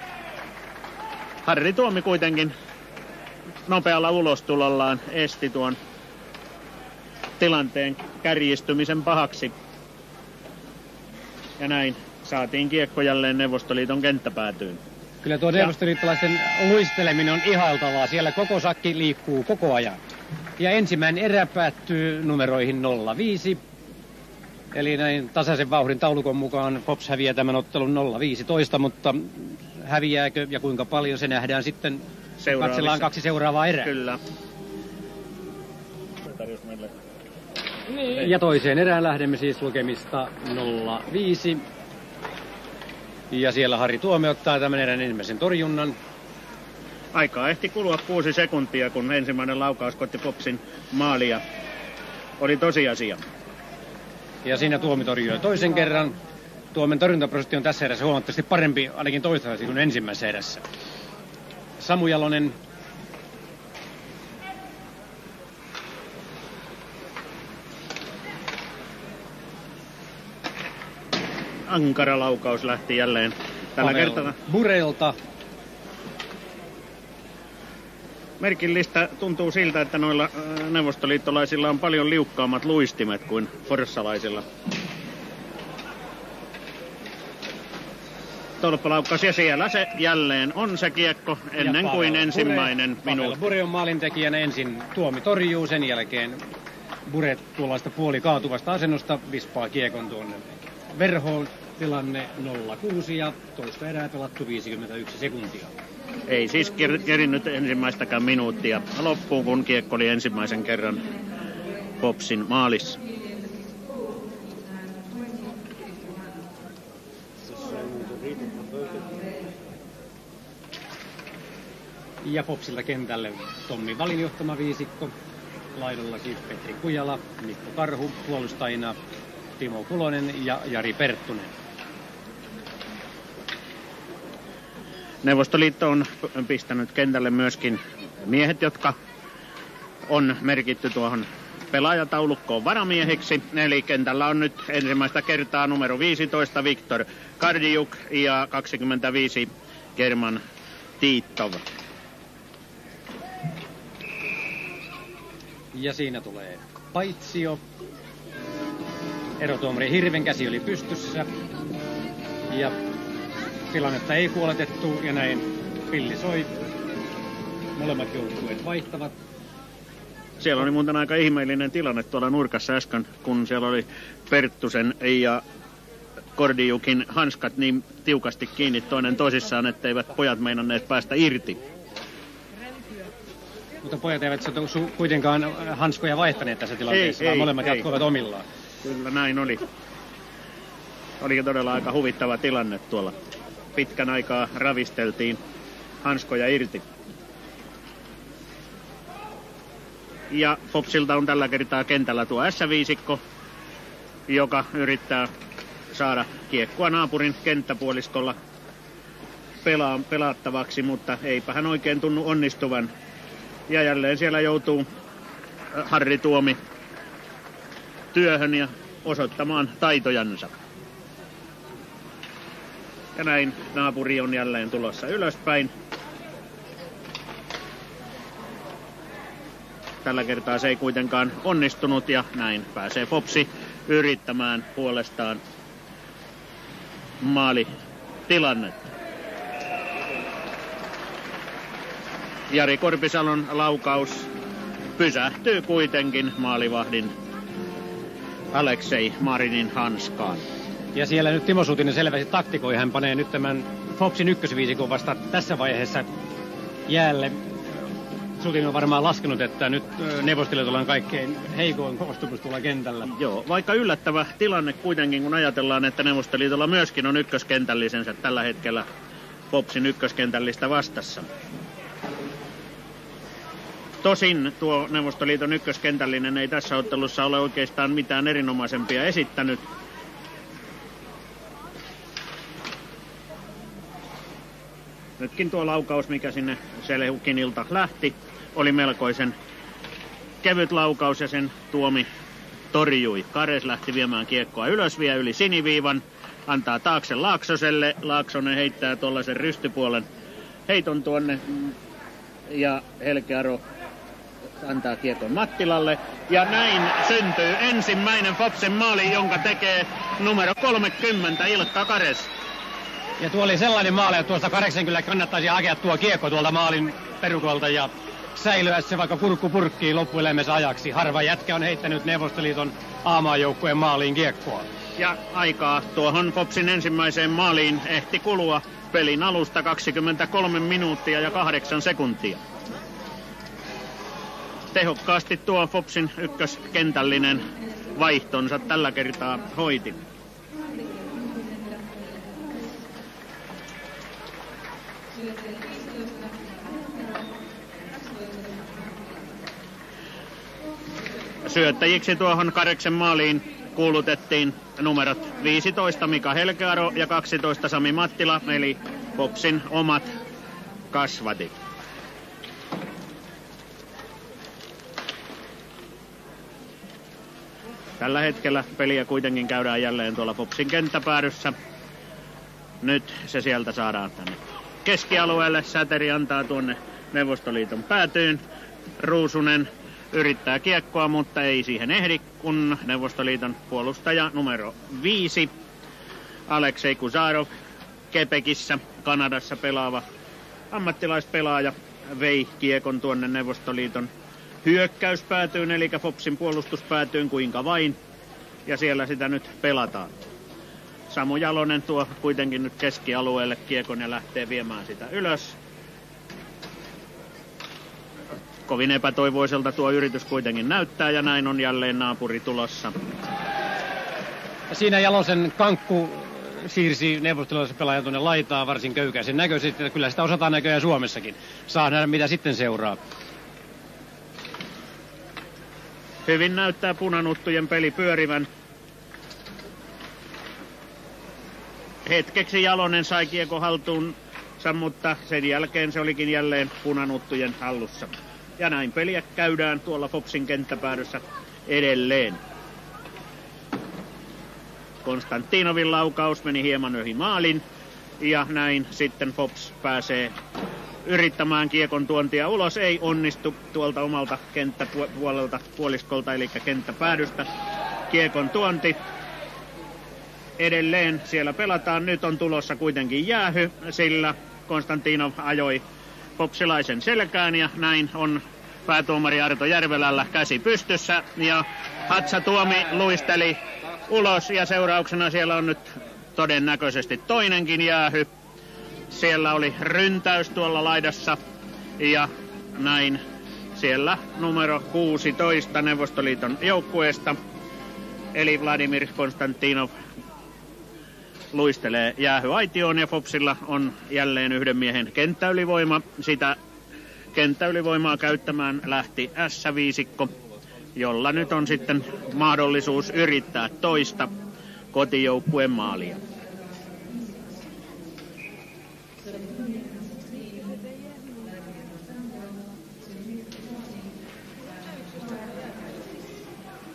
Harri Tuomi kuitenkin nopealla ulostulollaan esti tuon tilanteen kärjistymisen pahaksi. Ja näin saatiin kiekko jälleen Neuvostoliiton kenttäpäätyyn.
Kyllä tuo neuvostoliittolaisten luisteleminen on ihailtavaa. Siellä koko sakki liikkuu koko ajan. Ja ensimmäinen erä päättyy numeroihin 0-5. Eli näin tasaisen vauhdin taulukon mukaan Fops häviää tämän ottelun 0-15, mutta häviääkö ja kuinka paljon se nähdään sitten. Katsellaan 2 seuraavaa erää.
Kyllä.
Ja toiseen erään lähdemme siis lukemista 0-5. Ja siellä Harri Tuomi ottaa tämän erän ensimmäisen torjunnan.
Aikaa ehti kulua 6 sekuntia, kun ensimmäinen laukaus koitti Fopsin maalia. Oli tosiasia.
Ja siinä Tuomi torjui toisen kerran. Tuomen torjuntaprosentti on tässä erässä huomattavasti parempi, ainakin toistaiseksi kuin ensimmäisessä erässä. Samu Jalonen.
Ankara laukaus lähti jälleen tällä kertaa.
Burelta.
Merkillistä tuntuu siltä, että noilla neuvostoliittolaisilla on paljon liukkaammat luistimet kuin forssalaisilla. Tolppalaukkaus ja siellä se jälleen on se kiekko ennen kuin ensimmäinen minuutti.
Bure on maalintekijänä ensin, Tuomi torjuu, sen jälkeen Bure tuollaista puolikaatuvasta asennosta vispaa kiekon tuonne verhoon. Tilanne 0-6 ja toista erää pelattu 51 sekuntia.
Ei siis kerinnyt ensimmäistäkään minuuttia loppuun, kun kiekko oli ensimmäisen kerran Fopsin maalissa.
Ja Fopsilta kentälle Tommi Valin johtama viisikko. Laidalla siis Petri Kujala, Mikko Karhu, puolustajina Timo Kulonen ja Jari Perttunen.
Neuvostoliitto on pistänyt kentälle myöskin miehet, jotka on merkitty tuohon pelaajataulukkoon varamiehiksi. Eli kentällä on nyt ensimmäistä kertaa numero 15 Viktor Kardijuk ja 25 German Titov.
Ja siinä tulee paitsio. Erotuomari Hirvenkäsi oli pystyssä. Ja tilannetta ei kuoletettu ja näin pilli soi. Molemmat joukkueet vaihtavat.
Siellä oli muuten aika ihmeellinen tilanne tuolla nurkassa äsken, kun siellä oli Perttusen ja Kordijukin hanskat niin tiukasti kiinni toinen tosissaan, etteivät pojat meinanneet päästä irti.
Mutta pojat eivät kuitenkaan hanskoja vaihtaneet tässä tilanteessa, vaan molemmat jatkoivat omillaan.
Kyllä näin oli. Oli todella aika huvittava tilanne tuolla. Pitkän aikaa ravisteltiin hanskoja irti. Ja Fopsilta on tällä kertaa kentällä tuo S-viisikko, joka yrittää saada kiekkoa naapurin kenttäpuoliskolla pelaattavaksi, mutta eipä hän oikein tunnu onnistuvan. Ja jälleen siellä joutuu Harri Tuomi työhön ja osoittamaan taitojansa. Ja näin naapuri on jälleen tulossa ylöspäin. Tällä kertaa se ei kuitenkaan onnistunut ja näin pääsee Fopsi yrittämään puolestaan maalitilannetta. Jari Korpisalon laukaus pysähtyy kuitenkin maalivahdin Aleksei Marinin hanskaan.
Ja siellä nyt Timo Sutinen selvästi taktikoi. Hän panee nyt tämän Fopsin ykkösviisikon vasta tässä vaiheessa jäälle. Sutinen on varmaan laskenut, että nyt Neuvostoliitolla on kaikkein heikoin koostumus tuolla kentällä.
Joo, vaikka yllättävä tilanne kuitenkin, kun ajatellaan, että Neuvostoliitolla myöskin on ykköskentällisensä tällä hetkellä Fopsin ykköskentällistä vastassa. Tosin tuo Neuvostoliiton ykköskentällinen ei tässä ottelussa ole oikeastaan mitään erinomaisempia esittänyt. Nytkin tuo laukaus, mikä sinne Selehukinilta lähti, oli melkoisen kevyt laukaus ja sen Tuomi torjui. Kares lähti viemään kiekkoa ylös, vie yli siniviivan, antaa taakse Laaksoselle. Laaksonen heittää tuollaisen rystypuolen heiton tuonne ja Helkearo antaa kiekon Mattilalle. Ja näin syntyy ensimmäinen Fopsin maali, jonka tekee numero 30 Ilkka Kares.
Ja tuo oli sellainen maali, että tuosta 80 kannattaisi hakea tuo kiekko tuolta maalin perukolta ja säilyä se vaikka kurkkupurkkiin loppuelämänsä ajaksi. Harva jätkä on heittänyt Neuvostoliiton A-maajoukkueen maaliin kiekkoa.
Ja aikaa tuohon Fopsin ensimmäiseen maaliin ehti kulua pelin alusta 23 minuuttia ja 8 sekuntia. Tehokkaasti tuo Fopsin ykköskentällinen vaihtonsa tällä kertaa hoiti. Syöttäjiksi tuohon Kareksen maaliin kuulutettiin numerot 15 Mika Helkearo ja 12 Sami Mattila, eli Fopsin omat kasvatit. Tällä hetkellä peliä kuitenkin käydään jälleen tuolla Fopsin kenttäpäädyssä. Nyt se sieltä saadaan tänne keskialueelle. Säteri antaa tuonne Neuvostoliiton päätyyn. Ruusunen yrittää kiekkoa, mutta ei siihen ehdi, kun Neuvostoliiton puolustaja numero 5, Aleksei Kuzarov, Quebecissä, Kanadassa pelaava ammattilaispelaaja, vei kiekon tuonne Neuvostoliiton hyökkäyspäätyyn, eli Fopsin puolustuspäätyyn, kuinka vain. Ja siellä sitä nyt pelataan. Samu Jalonen tuo kuitenkin nyt keskialueelle kiekon ja lähtee viemään sitä ylös. Kovin epätoivoiselta tuo yritys kuitenkin näyttää ja näin on jälleen naapuri tulossa.
Siinä Jalosen kankku siirsi neuvostoliiton pelaajan tuonne laitaan varsin köykäisen näköisesti. Kyllä sitä osataan näköjään Suomessakin. Saa nähdä mitä sitten seuraa.
Hyvin näyttää punanuttujen peli pyörivän. Hetkeksi Jalonen sai kiekko haltuunsa, mutta sen jälkeen se olikin jälleen punanuttujen hallussa. Ja näin peliä käydään tuolla Fopsin kenttäpäädyssä edelleen. Konstantinovin laukaus meni hieman ohi maalin. Ja näin sitten Fops pääsee yrittämään kiekon tuontia ulos. Ei onnistu tuolta omalta kenttäpuolelta puoliskolta, eli kenttäpäädystä. Kiekon tuonti. Edelleen siellä pelataan. Nyt on tulossa kuitenkin jäähy, sillä Konstantinov ajoi Fopsilaisen selkään ja näin on päätuomari Arto Järvelällä käsi pystyssä ja Hatsa Tuomi luisteli ulos ja seurauksena siellä on nyt todennäköisesti toinenkin jäähy. Siellä oli ryntäys tuolla laidassa ja näin siellä numero 16 Neuvostoliiton joukkueesta eli Vladimir Konstantinov luistelee jäähyaitioon ja Fopsilla on jälleen yhden miehen kenttäylivoima. Sitä kenttäylivoimaa käyttämään lähti S-viisikko, jolla nyt on sitten mahdollisuus yrittää toista kotijoukkueen maalia.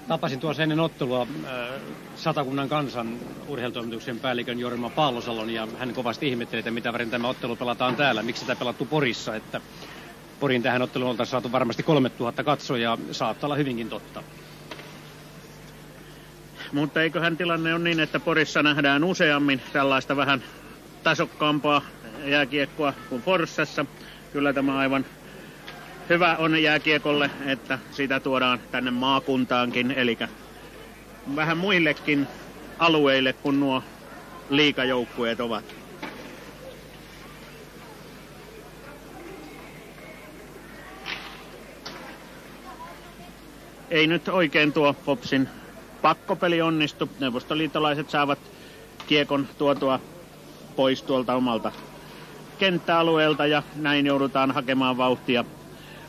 Tapasin tuossa ennen ottelua Satakunnan Kansan urheilutoimituksen päällikön Jorma Paallosalon ja hän kovasti ihmetteli, että mitä varten tämä ottelu pelataan täällä. Miksi sitä pelattu Porissa, että Porin tähän otteluun oltaisiin saatu varmasti 3000 katsojaa, saattaa olla hyvinkin totta.
Mutta eiköhän tilanne on niin, että Porissa nähdään useammin tällaista vähän tasokkaampaa jääkiekkoa kuin Forssassa. Kyllä tämä aivan hyvä on jääkiekolle, että sitä tuodaan tänne maakuntaankin, eli vähän muillekin alueille kuin nuo liigajoukkueet ovat. Ei nyt oikein tuo Fopsin pakkopeli onnistu. Neuvostoliittolaiset saavat kiekon tuotua pois tuolta omalta kenttäalueelta ja näin joudutaan hakemaan vauhtia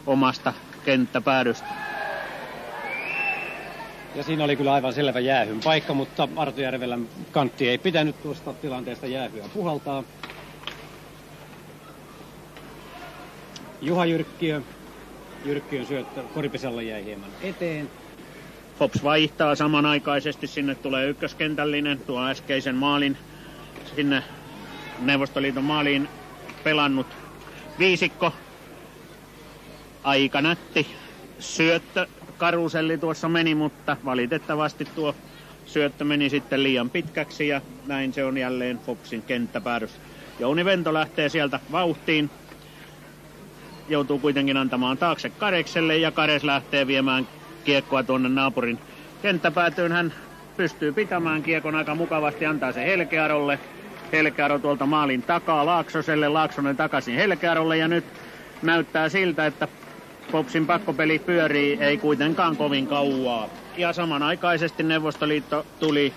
omasta kenttäpäädystä.
Ja siinä oli kyllä aivan selvä jäähyn paikka, mutta Arto Järvelän kantti ei pitänyt tuosta tilanteesta jäähyä puhaltaa. Juha Jyrkkiön syöttö Korpisalla jäi hieman eteen.
Fops vaihtaa samanaikaisesti, sinne tulee ykköskentällinen, tuo äskeisen maalin, sinne Neuvostoliiton maaliin pelannut viisikko. Aika nätti syöttö, karuselli tuossa meni, mutta valitettavasti tuo syöttö meni sitten liian pitkäksi ja näin se on jälleen Fopsin kenttäpäädyssä. Jouni Vento lähtee sieltä vauhtiin. Joutuu kuitenkin antamaan taakse Karekselle ja Kares lähtee viemään kiekkoa tuonne naapurin kenttäpäätyyn. Hän pystyy pitämään kiekon aika mukavasti, antaa se Helkearolle. Helkearo tuolta maalin takaa Laaksoselle, Laaksonen takaisin Helkearolle ja nyt näyttää siltä, että Popsin pakkopeli pyörii, ei kuitenkaan kovin kauaa. Ja samanaikaisesti Neuvostoliitto tuli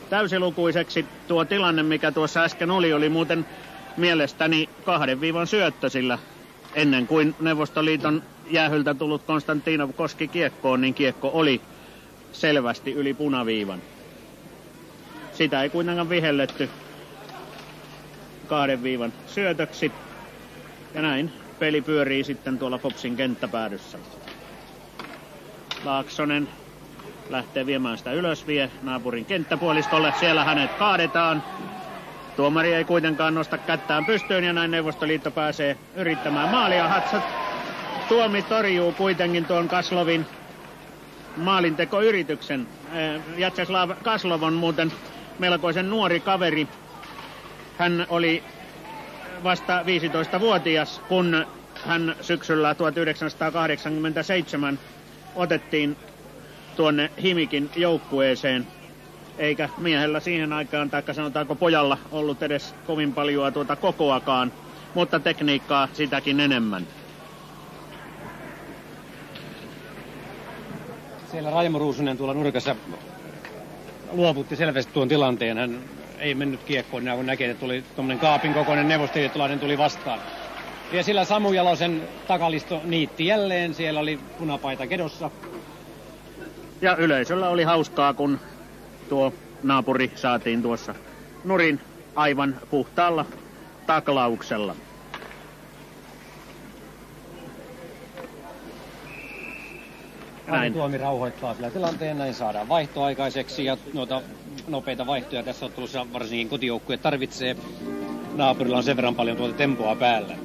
täysilukuiseksi. Tuo tilanne, mikä tuossa äsken oli muuten mielestäni 2 viivan syöttö, sillä ennen kuin Neuvostoliiton jäähyltä tullut Konstantinov koski kiekkoon, niin kiekko oli selvästi yli punaviivan. Sitä ei kuitenkaan vihelletty 2 viivan syötöksi. Ja näin peli pyörii sitten tuolla Popsin kenttäpäädyssä. Laaksonen lähtee viemään sitä ylös, vie naapurin kenttäpuoliskolle. Siellä hänet kaadetaan. Tuomari ei kuitenkaan nosta kättään pystyyn ja näin Neuvostoliitto pääsee yrittämään maalia. Hatsat Tuomi torjuu kuitenkin tuon Kaslovin maalintekoyrityksen. Jatseslav Kaslov on muuten melkoisen nuori kaveri. Hän oli vasta 15-vuotias, kun hän syksyllä 1987 otettiin tuonne Himikin joukkueeseen. Eikä miehellä siihen aikaan, taikka sanotaanko pojalla, ollut edes kovin paljon tuota kokoakaan, mutta tekniikkaa sitäkin enemmän.
Siellä Raimo Ruusunen tuolla nurkassa luovutti selvästi tuon tilanteen. Hän ei mennyt kiekkoon, kun näkee, että tuli tuommoinen kaapin kokoinen neuvostoliittolainen tuli vastaan. Ja sillä Samu Jalosen takalisto niitti jälleen, siellä oli punapaita kedossa.
Ja yleisöllä oli hauskaa, kun tuo naapuri saatiin tuossa nurin aivan puhtaalla taklauksella.
Näin. Tuomi rauhoittaa kyllä tilanteen, näin saadaan vaihtoaikaiseksi ja noita nopeita vaihtoja tässä ottelussa varsinkin kotijoukkue tarvitsee. Naapurilla on sen verran paljon tuota tempoa päällä.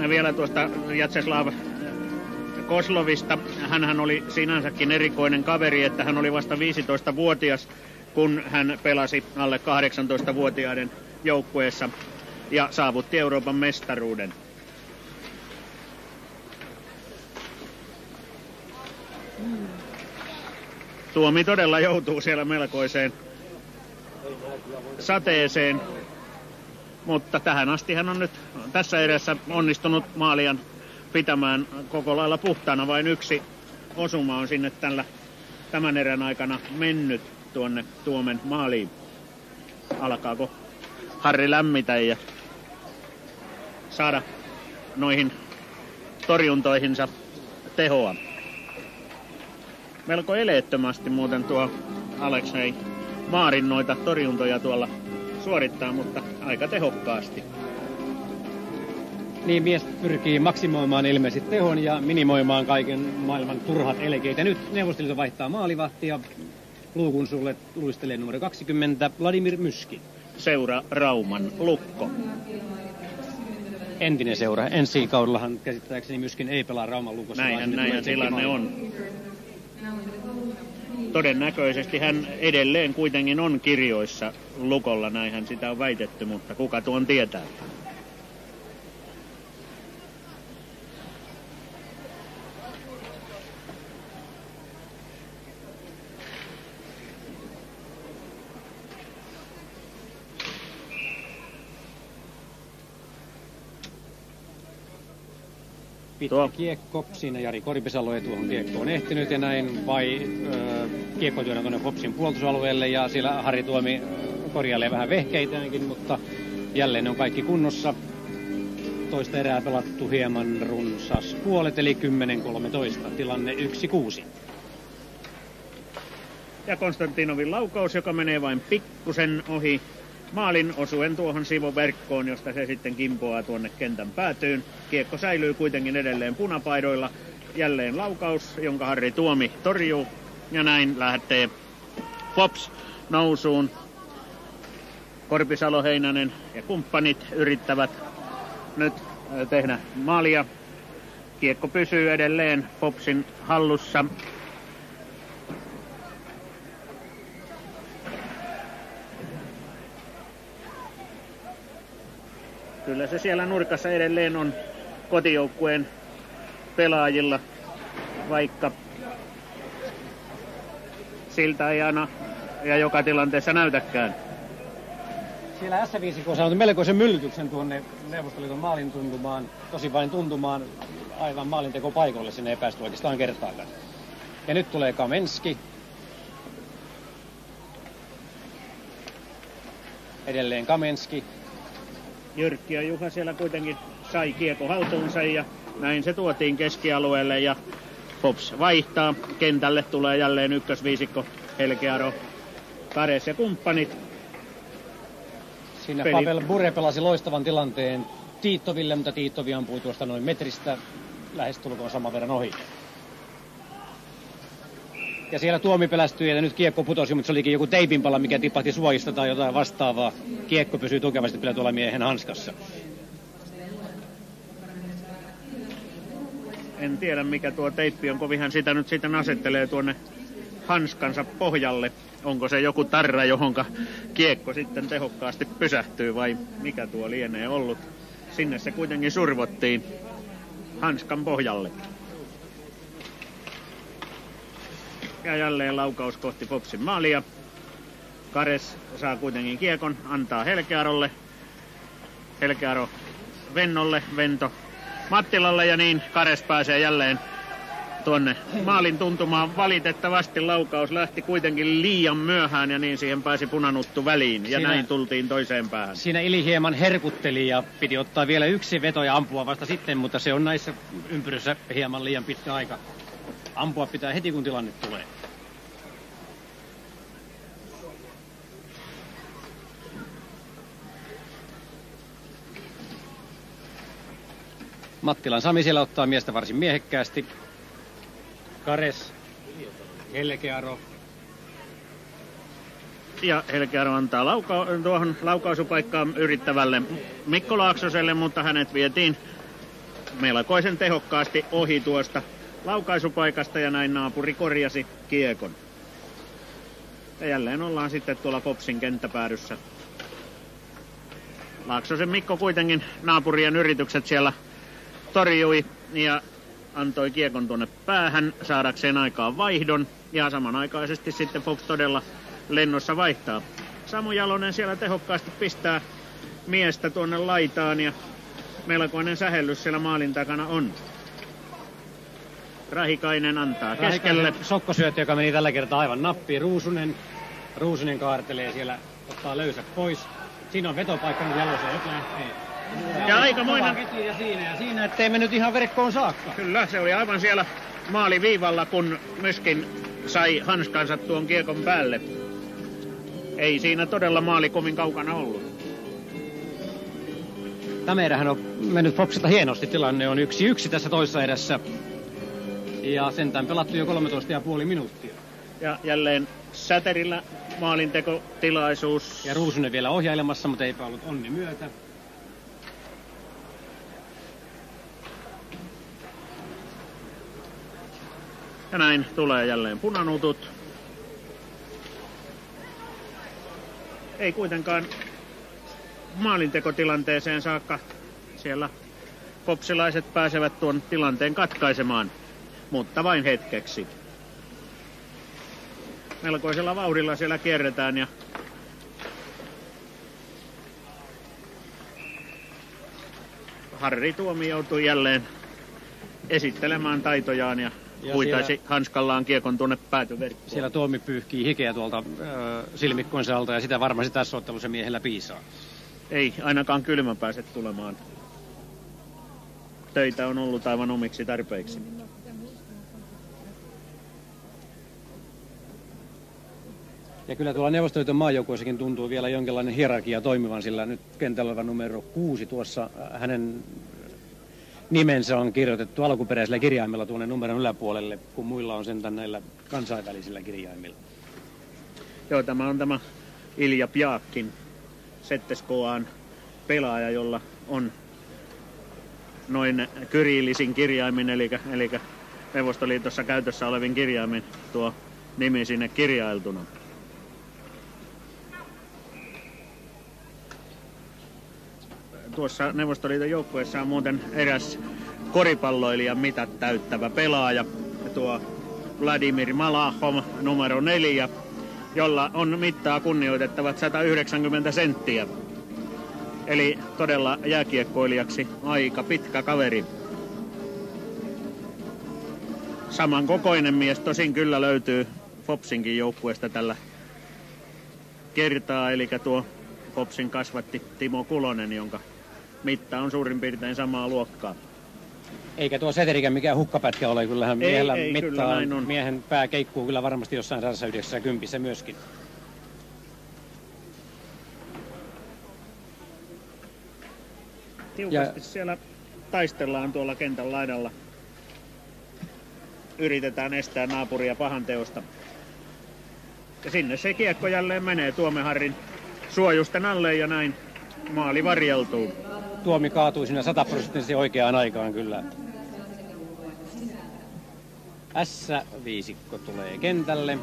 Vielä tuosta Jatseslav Koslovista. Hänhän oli sinänsäkin erikoinen kaveri, että hän oli vasta 15-vuotias, kun hän pelasi alle 18-vuotiaiden joukkueessa ja saavutti Euroopan mestaruuden. Tuomi todella joutuu siellä melkoiseen sateeseen, mutta tähän asti hän on nyt tässä edessä onnistunut maalian pitämään koko lailla puhtaana. Vain yksi osuma on sinne tämän erän aikana mennyt tuonne Tuomen maaliin. Alkaako Harri lämmitä ja saada noihin torjuntoihinsa tehoa? Melko eleettömästi muuten tuo Aleksei Maarin noita torjuntoja tuolla suorittaa, mutta aika tehokkaasti.
Niin, mies pyrkii maksimoimaan ilmeisesti tehon ja minimoimaan kaiken maailman turhat elkeet. Ja nyt Neuvostoliitto vaihtaa maalivahtia. Luukun sulle luistelee numero 20, Vladimir Myski.
Seura Rauman Lukko.
Entinen seura. Ensi kaudellahan käsittääkseni Myskin ei pelaa Rauman Lukossa.
Näinhän tilanne on. Todennäköisesti hän edelleen kuitenkin on kirjoissa Lukolla, näinhän sitä on väitetty, mutta kuka tuon tietää.
Pitkä kiekko, siinä Jari Korpisalo ei tuohon kiekkoon ehtinyt ja näin kiekko työnnä tuonne Hopsin puolustusalueelle ja siellä Harri Tuomi korjailee vähän vehkeitäänkin, mutta jälleen on kaikki kunnossa. Toista erää pelattu hieman runsas puolet eli 10-13, tilanne 1-6.
Ja Konstantinovin laukaus, joka menee vain pikkusen ohi maalin osuen tuohon sivuverkkoon, josta se sitten kimpoaa tuonne kentän päätyyn. Kiekko säilyy kuitenkin edelleen punapaidoilla. Jälleen laukaus, jonka Harri Tuomi torjuu. Ja näin lähtee Pops nousuun. Korpisalo, Heinänen ja kumppanit yrittävät nyt tehdä maalia. Kiekko pysyy edelleen Popsin hallussa. kyllä se siellä nurkassa edelleen on kotijoukkueen pelaajilla, vaikka siltä ei aina ja joka tilanteessa näytäkään.
Siellä S5 on saanut melkoisen myllytyksen tuonne Neuvostoliiton maalin tuntumaan, tosi vain tuntumaan aivan maalintekopaikalle, sinne ei päästy oikeastaan kertaakaan. Ja nyt tulee Kamenski. Edelleen Kamenski.
Jyrkki ja Juha siellä kuitenkin sai kiekko haltuunsa ja näin se tuotiin keskialueelle ja Pops vaihtaa. Kentälle tulee jälleen ykkösviisikko Helkearo, Kares ja kumppanit.
Siinä Pavel Bure pelasi loistavan tilanteen Tiittoville, mutta Tiittovi ampui tuosta noin metristä lähestulkoon saman verran ohi. Ja siellä Tuomi pelästyi ja nyt kiekko putosi, mutta se olikin joku teipinpala, mikä tipahti suojista tai jotain vastaavaa. Kiekko pysyy tukevasti kyllä tuolla miehen hanskassa.
En tiedä mikä tuo teippi on, kovin hän sitä nyt sitten asettelee tuonne hanskansa pohjalle. Onko se joku tarra, johonka kiekko sitten tehokkaasti pysähtyy vai mikä tuo lienee ollut. Sinne se kuitenkin survottiin hanskan pohjalle. Ja jälleen laukaus kohti Popsin maalia. Kares saa kuitenkin kiekon, antaa Helkearolle. Helkearo Vennolle, Vento Mattilalle ja niin Kares pääsee jälleen tuonne maalin tuntumaan. Valitettavasti laukaus lähti kuitenkin liian myöhään ja niin siihen pääsi punanuttu väliin ja näin tultiin toiseen päähän.
Siinä Ili hieman herkutteli ja piti ottaa vielä yksi veto ja ampua vasta sitten, mutta se on näissä ympyröissä hieman liian pitkä aika. Ampua pitää heti kun tilanne tulee. Mattilan Sami siellä ottaa miestä varsin miehekkäästi. Kares, Helkearo.
Ja Helkearo antaa tuohon laukaisupaikkaan yrittävälle Mikko Laaksoselle, mutta hänet vietiin melkoisen tehokkaasti ohi tuosta laukaisupaikasta ja näin naapuri korjasi kiekon. Ja jälleen ollaan sitten tuolla Popsin kenttäpäädyssä. Laaksosen Mikko kuitenkin naapurien yritykset siellä torjui ja antoi kiekon tuonne päähän saadakseen aikaan vaihdon. Ja samanaikaisesti sitten Fox todella lennossa vaihtaa. Samu Jalonen siellä tehokkaasti pistää miestä tuonne laitaan ja melkoinen sähellys siellä maalin takana on. Rahikainen antaa keskelle.
Sokkosyöttö, joka meni tällä kertaa aivan nappiin. Ruusunen kaartelee siellä, ottaa löysät pois. Siinä on vetopaikka nyt Jaloseen, nyt lähtee.
Ja aikamoinen.
Ja siinä, ettei mennyt ihan verkkoon saakka.
Kyllä, se oli aivan siellä maaliviivalla, kun myöskin sai hanskansa tuon kiekon päälle. Ei siinä todella maali kovin kaukana ollut.
Tämerähän on mennyt Foxilta hienosti. Tilanne on 1-1 tässä toisessa edessä. Ja sentään pelattu jo 13,5 minuuttia.
Ja jälleen Säterillä maalintekotilaisuus.
Ja Ruusunen vielä ohjailemassa, mutta eipä ollut onni myötä.
Ja näin tulee jälleen punanutut. Ei kuitenkaan maalintekotilanteeseen saakka. Siellä popsilaiset pääsevät tuon tilanteen katkaisemaan, mutta vain hetkeksi. Melkoisella vauhdilla siellä kierretään ja Harri Tuomi joutui jälleen esittelemään taitojaan ja huitaisi hanskallaan kiekon tuonne päätyverkkoon.
Siellä Tuomi pyyhkii hikeä tuolta silmikkonsa alta ja sitä varmasti tässä ottelussa miehellä piisaa.
Ei ainakaan kylmä pääse tulemaan. Töitä on ollut aivan omiksi tarpeiksi.
Ja kyllä tuolla Neuvostoliiton maajoukkueessakin tuntuu vielä jonkinlainen hierarkia toimivan, sillä nyt kentällä oleva numero 6 tuossa hänen nimensä on kirjoitettu alkuperäisellä kirjaimella tuonne numeron yläpuolelle, kun muilla on sentään näillä kansainvälisillä kirjaimilla.
Joo, tämä on tämä Ilja Pjaakkin, ZSKA:n pelaaja, jolla on noin kyrillisin kirjaimin, eli Neuvostoliitossa käytössä olevin kirjaimin tuo nimi sinne kirjailtuna. tuossa Neuvostoliiton joukkueessa on muuten eräs koripalloilijan mitat täyttävä pelaaja, tuo Vladimir Malahov numero 4, jolla on mittaa kunnioitettavat 190 senttiä. Eli todella jääkiekkoilijaksi aika pitkä kaveri. Samankokoinen mies tosin kyllä löytyy Fopsinkin joukkueesta tällä kertaa, eli tuo Fopsin kasvatti Timo Kulonen, jonka mitta on suurin piirtein samaa luokkaa.
Eikä tuo seterikään mikään hukkapätkä ole, kyllähän miehellä
ei, kyllä näin on.
Miehen pää keikkuu kyllä varmasti jossain 190 myöskin.
Tiukasti siellä taistellaan tuolla kentän laidalla. Yritetään estää naapuria pahanteosta. Ja sinne se kiekko jälleen menee Tuomeharrin suojusten alle ja näin maali varjeltuu.
Tuomi kaatui siinä 100% oikeaan aikaan kyllä. S-viisikko tulee kentälle.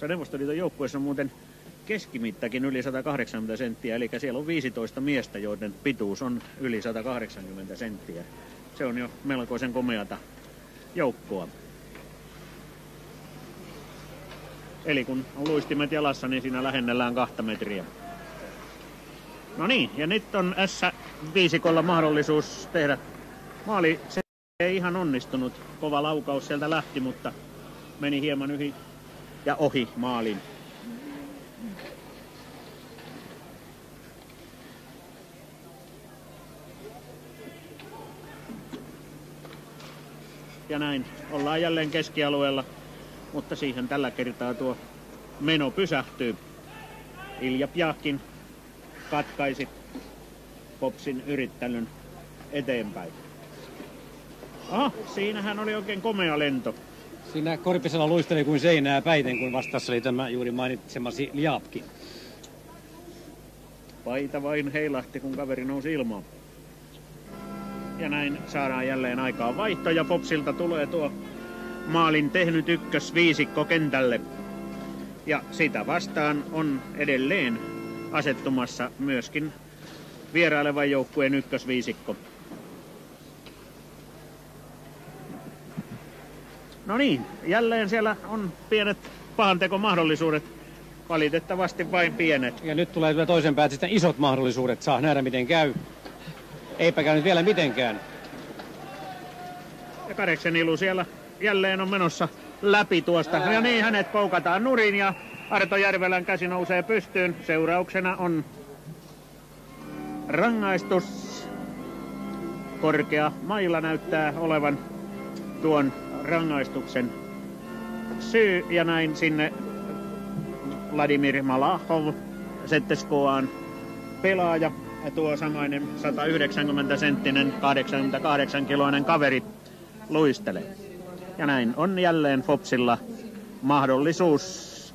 Neuvostoliiton joukkueessa on muuten keskimittakin yli 180 senttiä, eli siellä on 15 miestä, joiden pituus on yli 180 senttiä. Se on jo melkoisen komeata joukkoa. Eli kun on luistimet jalassa, niin siinä lähennellään 2 metriä. No niin, ja nyt on S-viisikolla mahdollisuus tehdä maali. Se ei ihan onnistunut. Kova laukaus sieltä lähti, mutta meni hieman yli ja ohi maalin. Ja näin ollaan jälleen keskialueella, mutta siihen tällä kertaa tuo meno pysähtyy. Ilja Pjahkin katkaisi Popsin yrittelyn eteenpäin. Siinähän oli oikein komea lento.
Siinä Korpisella luisteli kuin seinää päiten, kun vastassa oli tämä juuri mainitsemasi Ljapkin.
Paita vain heilahti, kun kaveri nousi ilmaan. Ja näin saadaan jälleen aikaan vaihto, ja Popsilta tulee tuo maalin tehnyt ykkösviisikko kentälle. Ja sitä vastaan on edelleen asettumassa myöskin vierailevan joukkueen ykkösviisikko. No niin, jälleen siellä on pienet pahantekomahdollisuudet. Valitettavasti vain pienet.
Ja nyt tulee toisen päät sitten isot mahdollisuudet. Saa nähdä miten käy. Eipä käynyt vielä mitenkään.
Ja Kareksen Ilu siellä jälleen on menossa läpi tuosta. Ja niin, hänet poukataan nurin ja Arto Järvelän käsi nousee pystyyn. Seurauksena on rangaistus. Korkea maila näyttää olevan tuon rangaistuksen syy. Ja näin sinne Vladimir Malahov, ZSKA:n pelaaja. Ja tuo samainen 190-senttinen, 88-kiloinen kaveri luistelee. Ja näin on jälleen Fopsilla mahdollisuus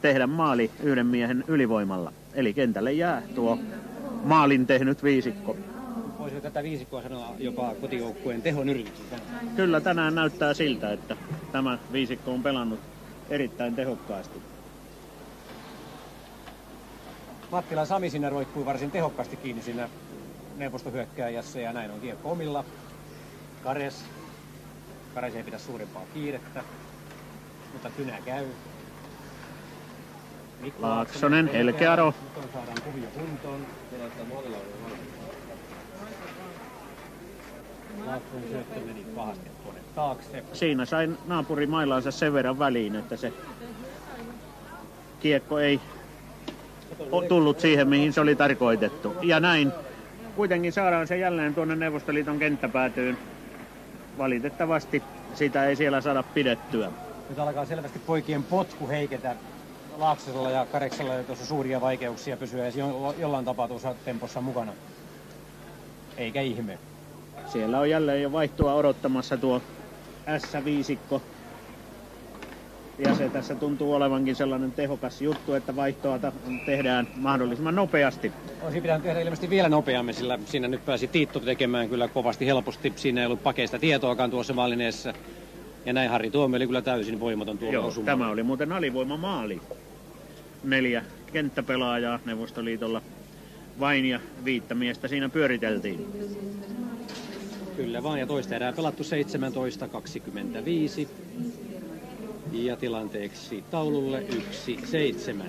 tehdä maali yhden miehen ylivoimalla. Eli kentälle jää tuo maalin tehnyt viisikko.
Voisiko tätä viisikkoa sanoa jopa kotijoukkueen tehon yrityksen?
Kyllä tänään näyttää siltä, että tämä viisikko on pelannut erittäin tehokkaasti.
Mattilan Sami siinä roikkui varsin tehokkaasti kiinni siinä neuvostohyökkääjässä ja näin on kiekko omilla. Kares ei pidä suurempaa kiirettä, mutta Tynä käy. Mikko
Laaksonen, Helkearo.
Nyt saadaan kuvio kuntoon. Laaksonen syöttö meni pahasti tuonne taakse.
Siinä sain naapuri mailaansa sen verran väliin, että se kiekko ei tullut siihen, mihin se oli tarkoitettu. Ja näin kuitenkin saadaan se jälleen tuonne Neuvostoliiton kenttäpäätyyn. Valitettavasti sitä ei siellä saada pidettyä.
Nyt alkaa selvästi poikien potku heiketä. Laaksosella ja Kareksella on tuossa suuria vaikeuksia pysyä edes jollain tapaa tuossa tempossa mukana. Eikä ihme.
Siellä on jälleen jo vaihtoa odottamassa tuo S-viisikko. Ja se tässä tuntuu olevankin sellainen tehokas juttu, että vaihtoa tehdään mahdollisimman nopeasti.
Olisi pitänyt tehdä ilmeisesti vielä nopeammin, sillä siinä nyt pääsi Tiitto tekemään kyllä kovasti helposti. Siinä ei ollut pakeista tietoakaan tuossa maalineessa. Ja näin Harri Tuomi oli kyllä täysin voimaton tuolla
Joo,
osumalla.
tämä oli muuten alivoimamaali. 4 kenttäpelaajaa Neuvostoliitolla vain ja 5 miestä siinä pyöriteltiin.
Kyllä vaan, ja toista erää pelattu 17-25. Ja tilanteeksi taululle 1-7.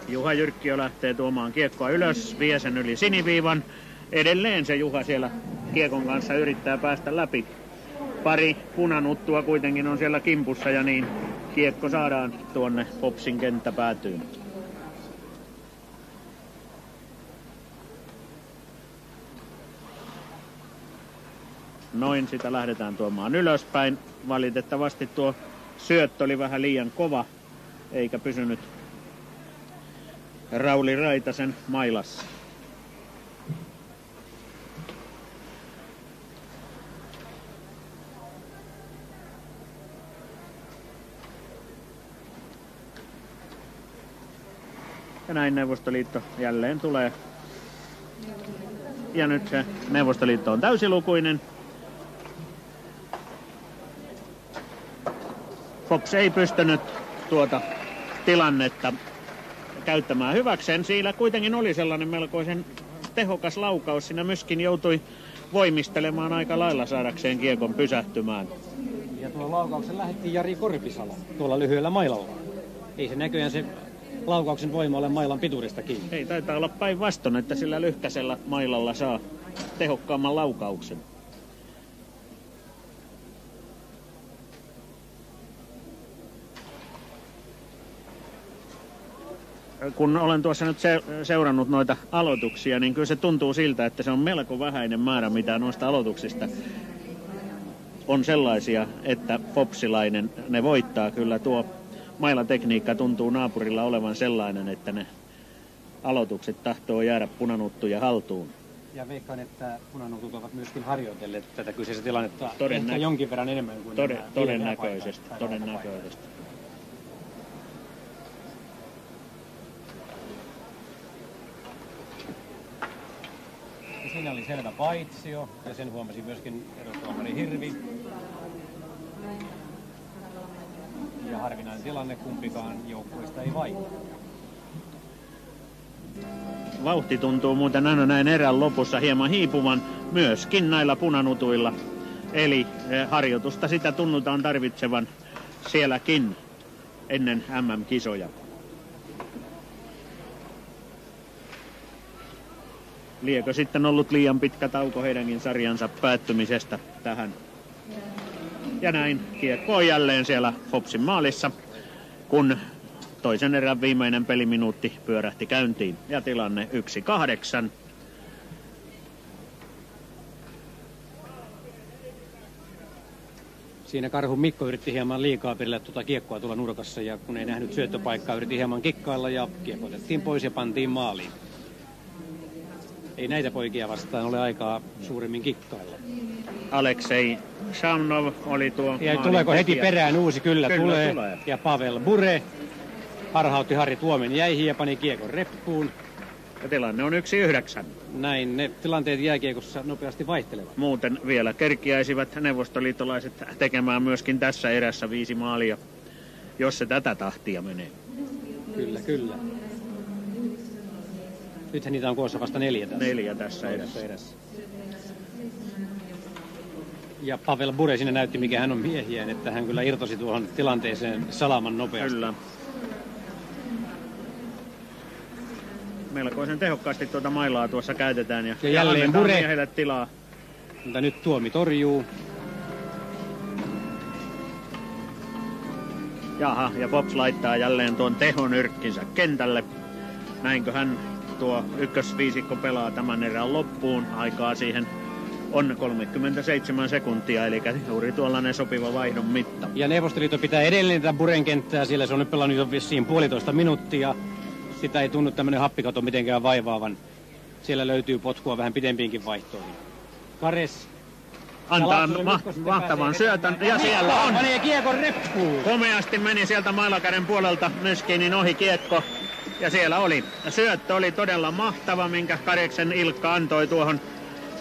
Juha Jyrkkiö lähtee tuomaan kiekkoa ylös, vie sen yli siniviivan. Edelleen se Juha siellä kiekon kanssa yrittää päästä läpi. Pari punanuttua kuitenkin on siellä kimpussa ja niin kiekko saadaan tuonne Popsin kenttäpäätyyn. Noin sitä lähdetään tuomaan ylöspäin. Valitettavasti tuo syöttö oli vähän liian kova, eikä pysynyt Rauli Raitasen mailassa. Ja näin Neuvostoliitto jälleen tulee. Ja nyt se Neuvostoliitto on täysilukuinen. Fox ei pystynyt tuota tilannetta käyttämään hyväkseen. Siinä kuitenkin oli sellainen melkoisen tehokas laukaus. Siinä myöskin joutui voimistelemaan aika lailla saadakseen kiekon pysähtymään.
Ja tuon laukauksen lähetti Jari Korpisalo tuolla lyhyellä mailalla. Ei se näköjään se laukauksen voima ole mailan pituudesta kiinni.
Ei, taitaa olla päinvastoin, että sillä lyhkäisellä mailalla saa tehokkaamman laukauksen. Kun olen tuossa nyt seurannut noita aloituksia, niin kyllä se tuntuu siltä, että se on melko vähäinen määrä, mitä noista aloituksista on sellaisia, että popsilainen ne voittaa. Kyllä tuo mailatekniikka tuntuu naapurilla olevan sellainen, että ne aloitukset tahtoo jäädä punanuttuja haltuun.
Ja veikkaan, että punanutut ovat myöskin harjoitelleet tätä kyseistä tilannetta
Todennäköisesti.
ehkä jonkin verran enemmän kuin
Todennäköisesti.
Ja siinä oli selvä paitsio, ja sen huomasi myöskin erotuomari Hirvi. Ja harvinainen tilanne, kumpikaan joukkueesta ei vaihda.
Vauhti tuntuu muuten aina näin erän lopussa hieman hiipuvan myöskin näillä punanutuilla. Eli harjoitusta sitä tunnutaan tarvitsevan sielläkin ennen MM-kisoja. Liekö sitten ollut liian pitkä tauko heidänkin sarjansa päättymisestä tähän? Ja näin kiekko on jälleen siellä Fopsin maalissa, kun toisen erän viimeinen peliminuutti pyörähti käyntiin. Ja tilanne 1-8.
Siinä Karhun Mikko yritti hieman liikaa perille tuota kiekkoa tuolla nurkassa, ja kun ei nähnyt syöttöpaikkaa, yritti hieman kikkailla ja kiekko otettiin pois ja pantiin maaliin. Ei näitä poikia vastaan ole aikaa suuremmin kikkailla.
Aleksei Shamnov oli tuo
Ja tuleeko heti
maalintekijä.
perään uusi? Kyllä tulee.
Tulee.
Ja Pavel Bure harhautti Harri Tuomen jäihin ja pani kiekon reppuun.
Ja tilanne on 1-9.
Näin ne tilanteet jääkiekossa nopeasti vaihtelevat.
Muuten vielä kerkiäisivät neuvostoliittolaiset tekemään myöskin tässä erässä 5 maalia, jos se tätä tahtia menee.
Kyllä, kyllä. Nythän niitä on koossa vasta 4 tässä.
4 tässä erässä.
Ja Pavel Bure siinä näytti, mikä hän on miehiään, että hän kyllä irtosi tuohon tilanteeseen salaman nopeasti.
Kyllä. Melkoisen tehokkaasti tuota mailaa tuossa käytetään ja
jälleen
annetaan
Bure.
miehelle tilaa.
Mutta nyt Tuomi torjuu.
Jaha, ja Pops laittaa jälleen tuon tehonyrkkinsä kentälle. Näinköhän tuo ykkösviisikko pelaa tämän erän loppuun. Aikaa siihen on 37 sekuntia, eli juuri tuollainen sopiva vaihdon mitta.
Ja Neuvostoliitto pitää edelleen tätä Buren kenttää, sillä se on nyt pelannut jo vissiin 1,5 minuuttia. Sitä ei tunnu tämmöinen happikato mitenkään vaivaavan. Siellä löytyy potkua vähän pidempiinkin vaihtoihin. Kares
Antaa mahtavan syötön, ja siellä on!
Panee kiekon reppuun!
Komeasti meni sieltä mailakäden puolelta Myskinin ohi kiekko. Ja siellä oli. Syöttö oli todella mahtava, minkä Kareksen Ilkka antoi tuohon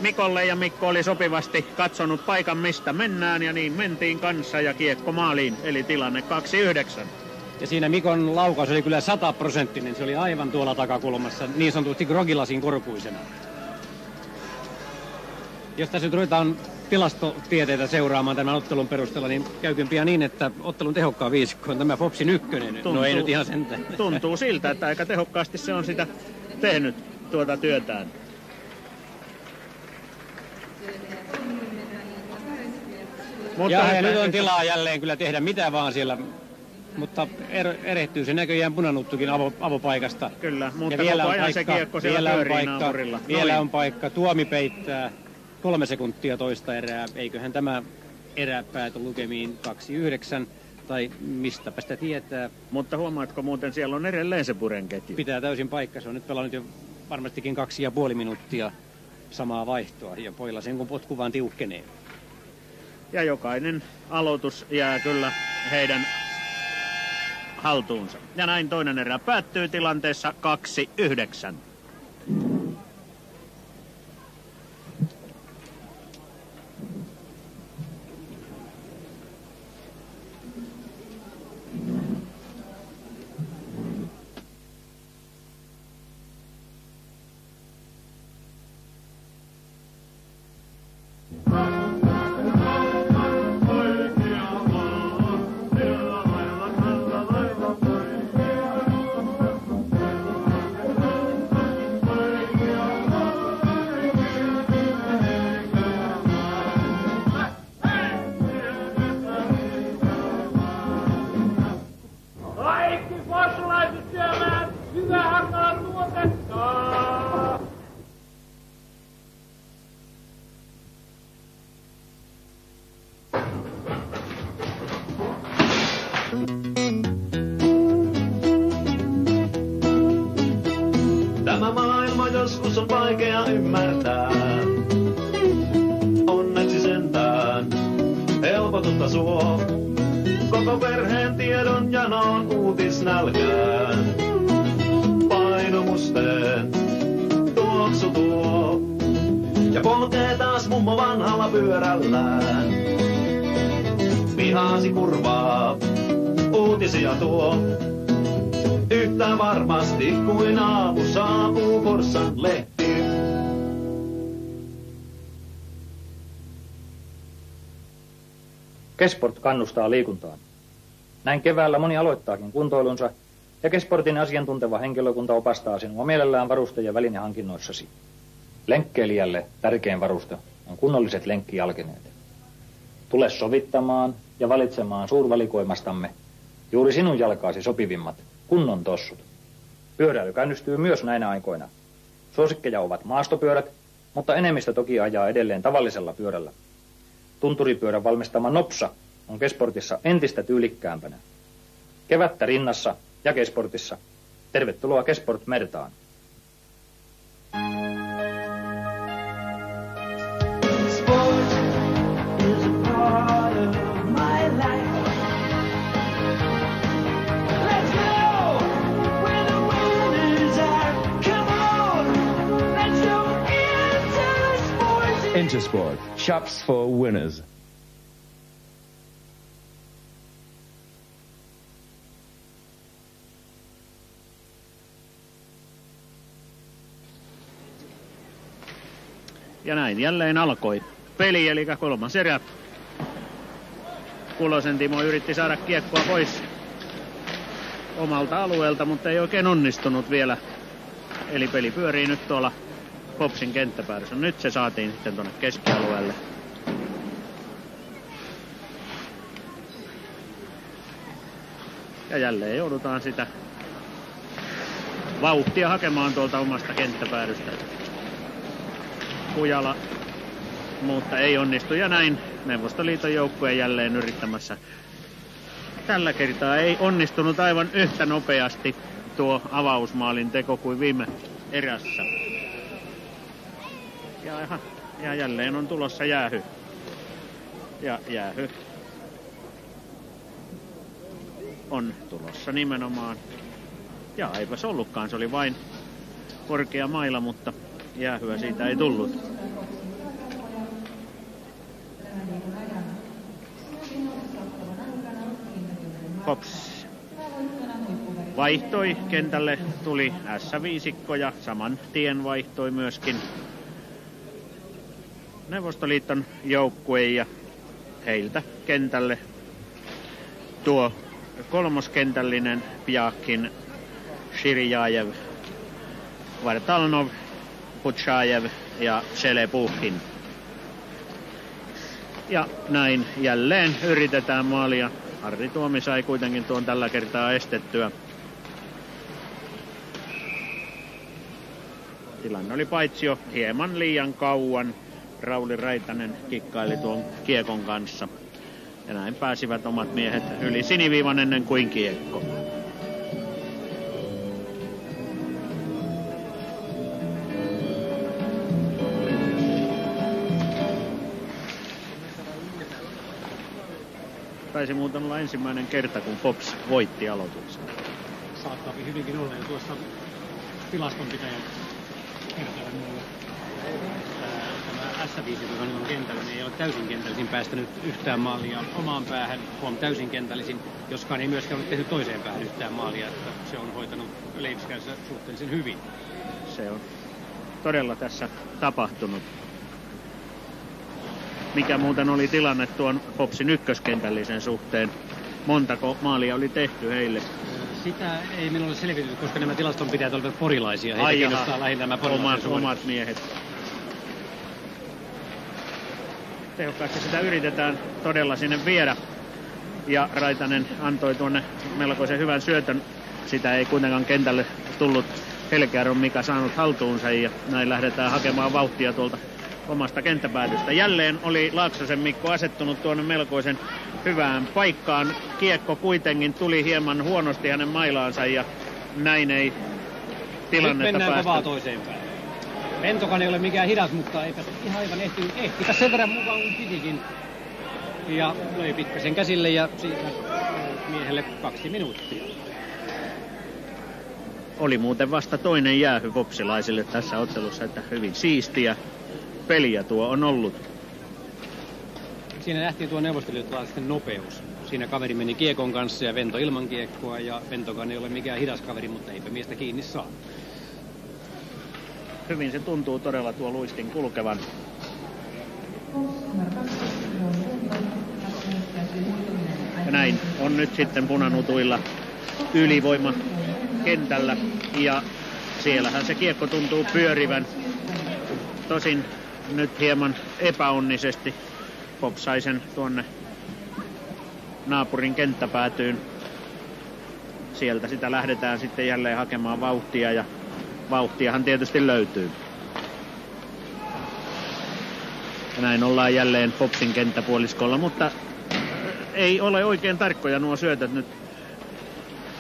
Mikolle ja Mikko oli sopivasti katsonut paikan mistä mennään ja niin mentiin kanssa ja kiekko maaliin, eli tilanne 2-9.
Ja siinä Mikon laukaus oli kyllä 100%, se oli aivan tuolla takakulmassa, niin sanotusti grogilasin korkuisena. Jos tässä nyt ruvetaan tilastotieteitä seuraamaan tämän ottelun perusteella, niin käykö pian niin, että ottelun tehokkaan viisikko on tämä Fopsin ykkönen. No ei nyt ihan sentään.
Tuntuu siltä, että aika tehokkaasti se on sitä tehnyt tuota työtään.
Ja nyt on tilaa jälleen kyllä tehdä mitä vaan siellä, mutta erehtyy se näköjään punanuttukin avopaikasta.
Kyllä, mutta koko ajan se kiekko siellä pyörii naapurilla.
Vielä on paikka, Tuomi peittää 3 sekuntia toista erää, eiköhän tämä erä pääty lukemiin 2-9, tai mistäpä sitä tietää.
Mutta huomaatko muuten, siellä on edelleen se purenketju.
Pitää täysin paikka, se on nyt pelannut jo varmastikin 2,5 minuuttia samaa vaihtoa, ja pojilla sen kun potku vaan tiukkenee.
Ja jokainen aloitus jää kyllä heidän haltuunsa. Ja näin toinen erä päättyy tilanteessa 2-9.
Tämä maailma joskus on vaikea ymmärtää. Onneksi sentään helpotusta suo. Koko perheen tiedon janoon uutisnälkään. Painomusteen tuoksu tuo. Ja polkee taas mummo vanhalla pyörällään. Pihaasi kurvaa, uutisia tuo. Yhtä varmasti kuin aamu saapuu Forssan lehti.
Kesport kannustaa liikuntaan. Näin keväällä moni aloittaakin kuntoilunsa, ja Kesportin asiantunteva henkilökunta opastaa sinua mielellään varuste- ja välinehankinnoissasi. Lenkkeilijälle tärkein varuste on kunnolliset lenkkijalkineet. Tule sovittamaan ja valitsemaan suurvalikoimastamme juuri sinun jalkaasi sopivimmat kunnon tossut. Pyöräily käynnistyy myös näinä aikoina. Suosikkeja ovat maastopyörät, mutta enemmistö toki ajaa edelleen tavallisella pyörällä. Tunturipyörän valmistama Nopsa on Kesportissa entistä tyylikkäämpänä. Kevättä rinnassa ja Kesportissa. Tervetuloa Kesport Mertaan.
Intersport, shops for winners.
Ja näin jälleen alkoi peli, eli 3. erä. Kulosen Timo yritti saada kiekkoa pois omalta alueelta, mutta ei oikein onnistunut vielä. Eli peli pyörii nyt tuolla Popsin kenttäpäädyssä. Nyt se saatiin sitten tuonne keskialueelle. Ja jälleen joudutaan sitä vauhtia hakemaan tuolta omasta kenttäpäädystä. Kujala, mutta ei onnistu. Ja näin Neuvostoliiton joukkue jälleen yrittämässä. Tällä kertaa ei onnistunut aivan yhtä nopeasti tuo avausmaalin teko kuin viime erässä. Ja jälleen on tulossa jäähy. Ja jäähy on tulossa nimenomaan. Ja eipäs ollutkaan, se oli vain korkea maila, mutta jäähyä siitä ei tullut. Pops vaihtoi kentälle, tuli S5 ja saman tien vaihtoi myöskin Neuvostoliiton joukkue ja heiltä kentälle tuo kolmoskentällinen Pjakin, Shirjajev, Vartalnov, Puchajev ja Shelepuhin. Ja näin jälleen yritetään maalia. Harri Tuomi sai kuitenkin tuon tällä kertaa estettyä. Tilanne oli paitsi jo hieman liian kauan. Rauli Raitanen kikkaili tuon kiekon kanssa. Ja näin pääsivät omat miehet yli siniviivan ennen kuin kiekko. Taisi muuten olla ensimmäinen kerta, kun Pops voitti aloituksen.
Saattaa hyvinkin olla, ja tuossa tilastonpitäjät kertovat minulle. Tämä S5, joka on kentällä, niin ei ole täysin kentällisin päästänyt yhtään maalia omaan päähän, täysin kentällisin, joskaan ei myöskään ole tehnyt toiseen päähän yhtään maalia, että se on hoitanut Leivskäyssä suhteellisen hyvin.
Se on todella tässä tapahtunut. Mikä muuten oli tilanne tuon Popsin ykköskentällisen suhteen? Montako maalia oli tehty heille?
Sitä ei minulle selvitetty, koska nämä tilastonpitäjät olivat porilaisia. Heitä kiinnostaa lähinnä nämä
omat miehet. Tehokkaasti sitä yritetään todella sinne viedä. Ja Raitanen antoi tuonne melkoisen hyvän syötön. Sitä ei kuitenkaan kentälle tullut Helkearon Mika saanut haltuunsa, ja näin lähdetään hakemaan vauhtia tuolta omasta kenttäpäädystä. Jälleen oli Laaksosen Mikko asettunut tuonne melkoisen hyvään paikkaan. Kiekko kuitenkin tuli hieman huonosti hänen mailaansa, ja näin ei tilannetta
nyt mennään
päästä.
kovaa toiseen päin. Ventokan ei ole mikään hidas, mutta eipä ihan aivan ehtikä sen verran mukaan kuin pitikin. Ja löi pikkasen käsille, ja siitä miehelle 2 minuuttia.
Oli muuten vasta toinen jäähy popsilaisille tässä ottelussa, että hyvin siistiä peliä tuo on ollut.
Siinä nähtiin tuo neuvostoliittolaisten nopeus. Siinä kaveri meni kiekon kanssa ja Vento ilman kiekkoa, ja Ventokan ei ole mikään hidas kaveri, mutta eipä miestä kiinni saa.
Hyvin se tuntuu todella tuo luistin kulkevan. Ja näin on nyt sitten punanutuilla ylivoima kentällä, ja siellähän se kiekko tuntuu pyörivän. Tosin nyt hieman epäonnisesti. Pop sai sen tuonne naapurin kenttäpäätyyn. Sieltä sitä lähdetään sitten jälleen hakemaan vauhtia, ja vauhtiahan tietysti löytyy. Ja näin ollaan jälleen Popsin kenttäpuoliskolla, mutta ei ole oikein tarkkoja nuo syötöt nyt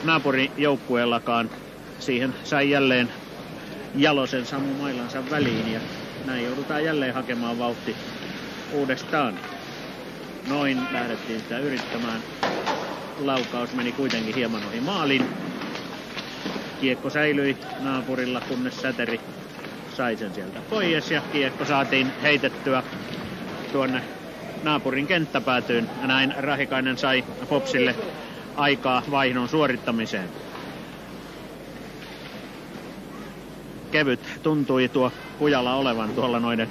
naapurijoukkueellakaan. Siihen sai jälleen Jalosen Samu mailansa väliin, ja näin joudutaan jälleen hakemaan vauhti uudestaan. Noin lähdettiin sitä yrittämään. Laukaus meni kuitenkin hieman ohi maalin. Kiekko säilyi naapurilla, kunnes Säteri sai sen sieltä pois, ja kiekko saatiin heitettyä tuonne naapurin kenttäpäätyyn. Ja näin Rahikainen sai Popsille aikaa vaihdon suorittamiseen. Kevyt tuntui tuo Kujala olevan tuolla noiden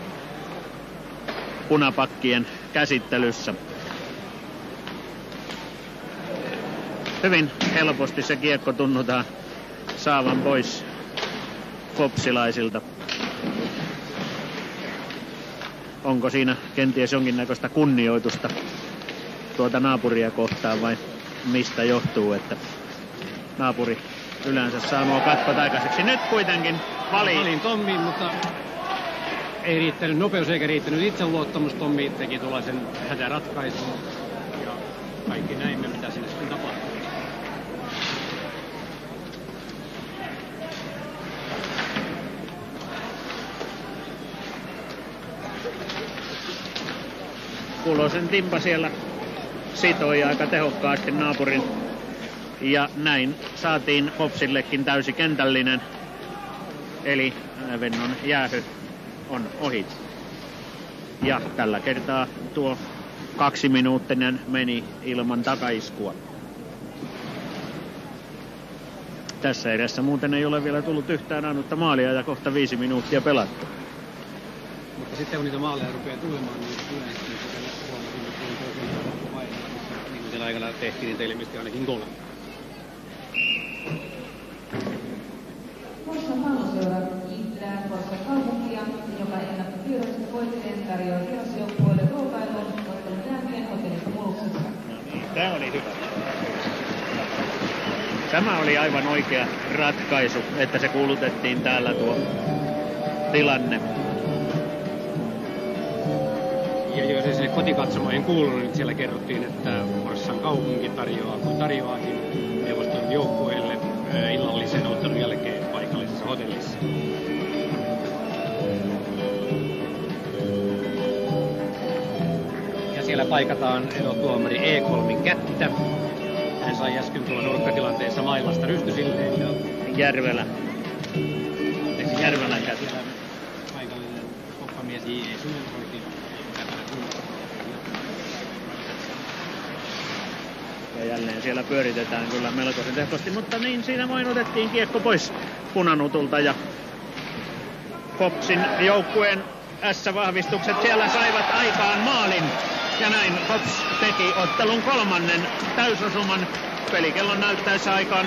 punapakkien käsittelyssä. Hyvin helposti se kiekko tunnutaan saavan pois popsilaisilta. Onko siinä kenties jonkinnäköistä kunnioitusta tuota naapuria kohtaan, vai mistä johtuu, että naapuri yleensä saa nuo katkot aikaiseksi? Nyt kuitenkin
Valin Tommi, mutta ei riittänyt nopeus eikä riittänyt itseluottamus. Tommi teki tuollaisen hätäratkaisun, ja kaikki näimme, mitä sinne sitten tapahtui.
Kulosen Timpa siellä sitoi aika tehokkaasti naapurin, ja näin saatiin Popsillekin täysi kentällinen, eli Vennon jäähy on ohi. Ja tällä kertaa tuo 2-minuuttinen meni ilman takaiskua. Tässä edessä muuten ei ole vielä tullut yhtään ainutta maalia ja kohta 5 minuuttia pelattu.
Mutta sitten kun niitä maaleja rupeaa tulemaan, niin yleisesti huomasin, että toisen vaiheessa minuutin aikana tehtiin, niin teille ilmeisesti ainakin 3.
Forssan palloseura kiittää Forssan kaupunkia, joka ennakkotyöstä voitteen tarjoaa kierrosjoukkueelle ruokailun ottelun jälkeen hotellista Muluksessa.
No niin, tämä oli hyvä. Tämä oli aivan oikea ratkaisu, että se kuulutettiin täällä tuo tilanne.
Ja jos ei sinne kotikatsomoihin kuulunut, niin siellä kerrottiin, että Forssan kaupunki tarjoaakin neuvoston joukkueelle illallisen ottelun jälkeen paikallisessa hotellissa. Ja siellä paikataan erotuomari E3 kättä. Hän sai äsken tuolla nurkkatilanteessa mailasta rystysilleen.
Järvelän käsi.
Paikallinen koppamies J.E. Suunsorkin.
Ja jälleen siellä pyöritetään kyllä melkoisen tehokkaasti, mutta niin siinä vain otettiin kiekko pois punanutulta ja Popsin joukkueen S-vahvistukset siellä saivat aikaan maalin. Ja näin Pops teki ottelun 3. täysosuman pelikellon näyttäessä aikaa 45-14.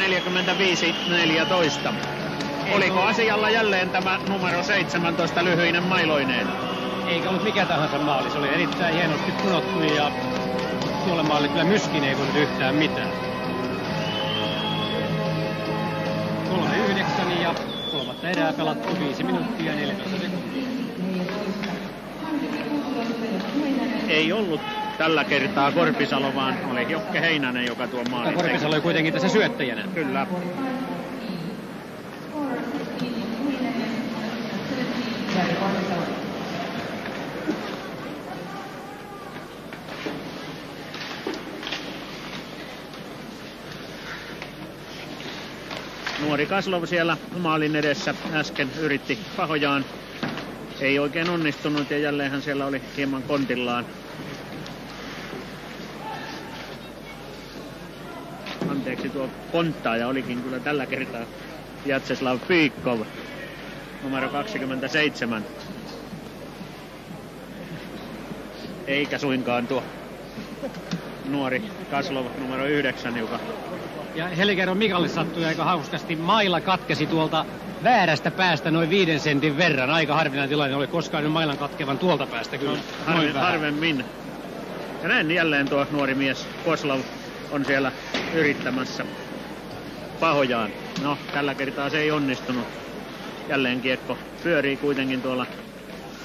Oliko asialla jälleen tämä numero 17 lyhyinen mailoineen?
Eikä ollut mikä tahansa maali, se oli erittäin hienosti punottu ja tuolle maalle kyllä myskin ei voinut yhtään mitään. 3-9 ja 3. erää pelattu 5 minuuttia ja 14 sekuntia.
Ei ollut tällä kertaa Korpisalo, vaan oli Jokke Heinänen, joka tuon maalin teki.
Korpisalo oli kuitenkin tässä syöttäjänä.
Kyllä. Nuori Kaslov siellä maalin edessä äsken yritti pahojaan. Ei oikein onnistunut ja jälleenhän siellä oli hieman kontillaan. Anteeksi, tuo konttaaja olikin kyllä tällä kertaa Jatseslav Pyykkov, numero 27. Eikä suinkaan tuo nuori Kaslov numero 9, joka...
Ja Helgeron Mikalle sattui aika hauskasti. Maila katkesi tuolta väärästä päästä noin 5 sentin verran. Aika harvinainen tilanne. Oli koskaan mailan katkevan tuolta päästä kyllä.
Harvemmin. Ja näin jälleen tuo nuori mies Koslov on siellä yrittämässä pahojaan. No, tällä kertaa se ei onnistunut. Jälleen kiekko pyörii kuitenkin tuolla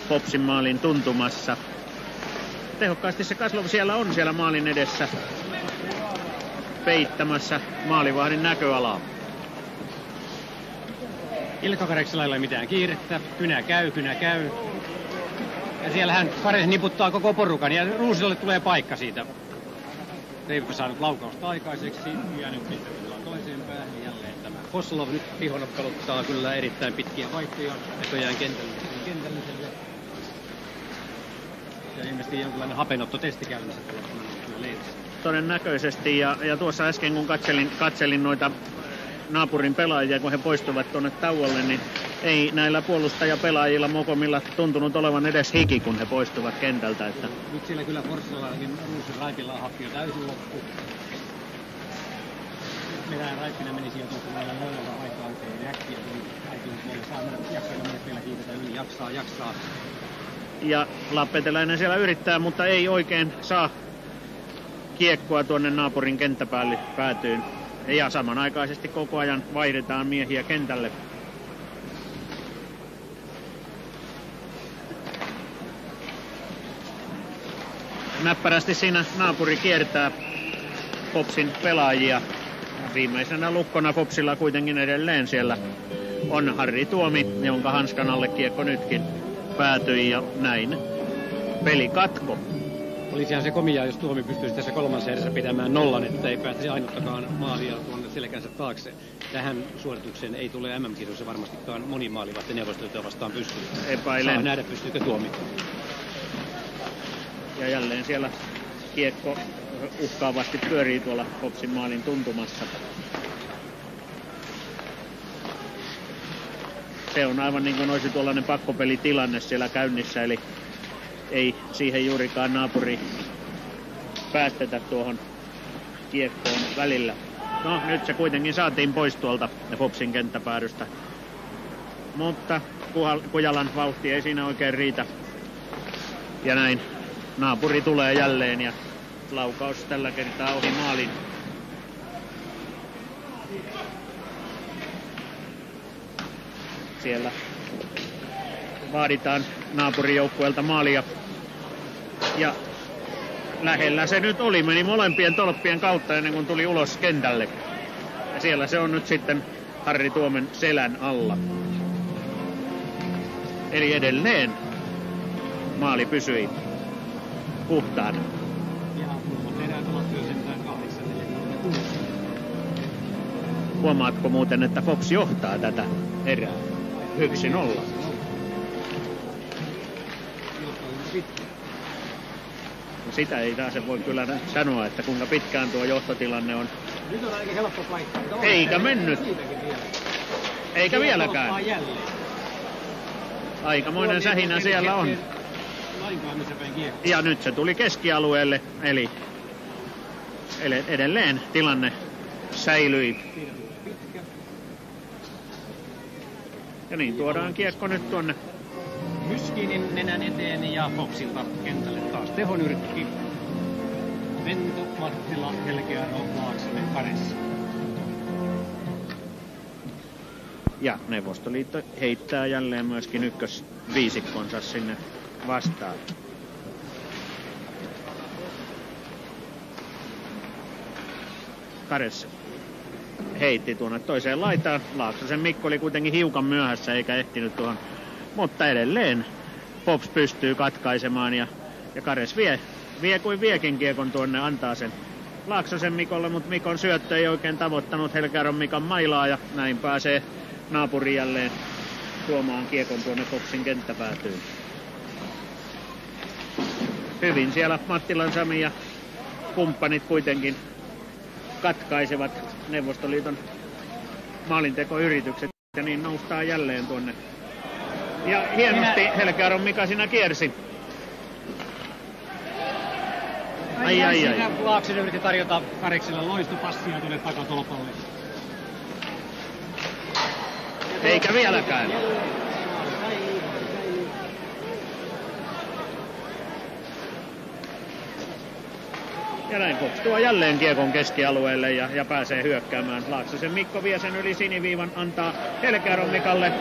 Popsin maalin tuntumassa. Tehokkaasti se Kaslov siellä on siellä maalin edessä peittämässä maalivahdin näköalaa.
Ilkka Kareksella ei ole mitään kiirettä. Kynä käy. Ja siellä hän Kares niputtaa koko porukan ja Ruusilalle tulee paikka siitä. Eipä saanut laukausta aikaiseksi. Ja nyt tullaan toiseen päähän jälleen tämä Koslov. Nyt pihonotteluttaa kyllä erittäin pitkiä vaihtoja. Näköjään kentälliselle. Ja ilmeisesti jonkinlainen hapenottotesti käynnissä tuolla leirissä.
Todennäköisesti ja tuossa äsken kun katselin noita naapurin pelaajia, kun he poistuvat tuonne tauolle, niin ei näillä puolustajapelaajilla Mokomilla tuntunut olevan edes hiki, kun he poistuvat kentältä. Että...
Nyt siellä kyllä Forssallakin Ruusin Raipilla happi jo täysin loppu. Meidän Raippinen meni sieltä tuolla noilla aikaan äkkiä, kun äitin puolella saa mennä jaksailla mies vielä kiitetään yli, jaksaa.
Ja Lappeteläinen siellä yrittää, mutta ei oikein saa kiekkoa tuonne naapurin kenttäpäälle päätyyn. Ja samanaikaisesti koko ajan vaihdetaan miehiä kentälle. Näppärästi siinä naapuri kiertää Popsin pelaajia. Viimeisenä lukkona Popsilla kuitenkin edelleen siellä on Harri Tuomi, jonka hanskan alle kiekko nytkin päätyi ja näin peli katko.
Olisihan se komia, jos Tuomi pystyisi tässä 3. erässä pitämään 0, että ei pääsisi ainuttakaan maalia tuonne selkänsä taakse. Tähän suoritukseen ei tule MM-kisoissa varmastikaan moni maalivahti neuvostoita vastaan pystyy.
Epäilen.
Saa nähdä, pystyykö Tuomi.
Ja jälleen siellä kiekko uhkaavasti pyörii tuolla Popsin maalin tuntumassa. se on aivan niin kuin olisi tuollainen pakkopelitilanne siellä käynnissä, eli ei siihen juurikaan naapuri päästetä tuohon kiekkoon välillä. No nyt se kuitenkin saatiin pois tuolta Fopsin kenttäpäädystä, mutta Kujalan vauhti ei siinä oikein riitä. Ja näin naapuri tulee jälleen ja laukaus tällä kertaa ohi maalin. Siellä vaaditaan naapurijoukkueelta maalia. Ja lähellä se nyt oli, meni molempien tolppien kautta ennen kuin tuli ulos kentälle. Ja siellä se on nyt sitten Harri Tuomen selän alla. Eli edelleen maali pysyi puhtaana. Huomaatko muuten, että Fox johtaa tätä erää 1-0? No sitä ei taas voi kyllä sanoa, että kuinka pitkään tuo johtotilanne on.
Nyt on ainakin helppo paikka.
Eikä mennyt. Eikä vieläkään. Aikamoinen sähinä siellä on. Ja nyt se tuli keskialueelle, eli edelleen tilanne säilyi. Ja niin tuodaan kiekko nyt tuonne
Myskinin nenän eteen ja Foxilta kentälle taas tehonyrkki. Vento, Mattila, Helkearo, Laaksonen, Kares.
Ja Neuvostoliitto heittää jälleen myöskin ykkösviisikkonsa sinne vastaan. Kares heitti tuonne toiseen laitaan. Laaksosen Mikko oli kuitenkin hiukan myöhässä eikä ehtinyt tuohon. Mutta edelleen Pops pystyy katkaisemaan ja Kares vie kuin viekin kiekon tuonne, antaa sen Laaksosen Mikolle, mutta Mikon syöttö ei oikein tavoittanut Helkearon Mikan mailaa ja näin pääsee naapuri jälleen tuomaan kiekon tuonne Popsin kenttäpäätyyn. Hyvin siellä Mattilan Sami ja kumppanit kuitenkin katkaisevat Neuvostoliiton maalintekoyritykset ja niin noustaan jälleen tuonne. Ja hienosti Helkearon Mika siinä kiersi. Ai.
Laaksonen yritti tarjota Kareksille loistopassia tuonne takatolpalle.
Eikä vieläkään. Ja näin Fox tuo jälleen kiekon keskialueelle ja pääsee hyökkäämään. Laaksosen Mikko vie sen yli siniviivan, antaa Helkearon Mikalle.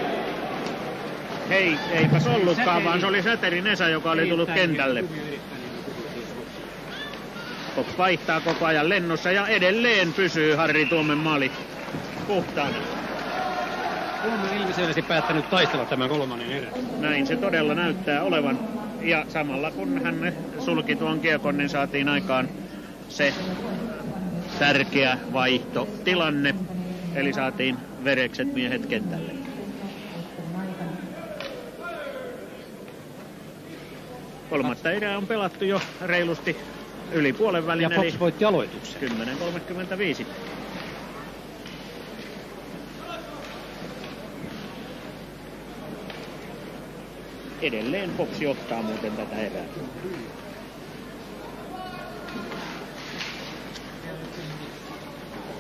Eipäs ollutkaan, vaan se oli Säterin Esa, joka oli tullut kentälle. Fox vaihtaa koko ajan lennossa ja edelleen pysyy Harri Tuomen maali puhtaana.
Tuomen on ilmiselvästi päättänyt taistella tämän kolmannen erän.
Näin se todella näyttää olevan. Ja samalla kun hän sulki tuon kiekon, niin saatiin aikaan se tärkeä vaihtotilanne. Eli saatiin verekset miehet kentälle. Kolmatta erää on pelattu jo reilusti yli puolen välin.
Ja Fox voitti aloituksen.
10:35. Edelleen Fox johtaa muuten tätä erää.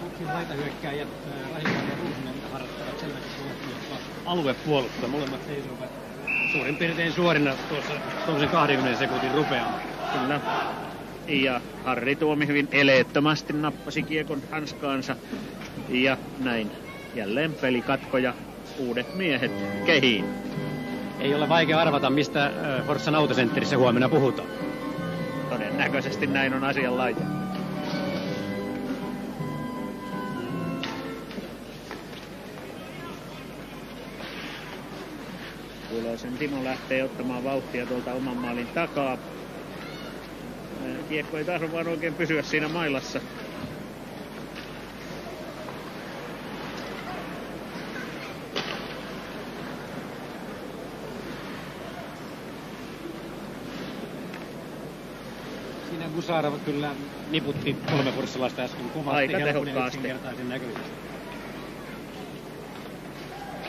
Foxin laitahyökkääjät Rahikainen ja Ruusinen harrastavat selvästi aluepuolustusta. Molemmat seisovat suurin piirtein suorina tuossa 20 sekuntin rupeamaan.
Kyllä. Ja Harri Tuomi hyvin eleettömästi nappasi kiekon hanskaansa. Ja näin jälleen pelikatko ja uudet miehet kehiin.
Ei ole vaikea arvata, mistä Forssan autosentterissä huomenna puhutaan.
Todennäköisesti näin on asianlaita. Kulosen Timo lähtee ottamaan vauhtia tuolta oman maalin takaa. Kiekko ei taas vaan oikein pysyä siinä mailassa.
Siinä Gusarov kyllä niputti 3 forssalaista äsken kovasti.
Aika tehokkaasti.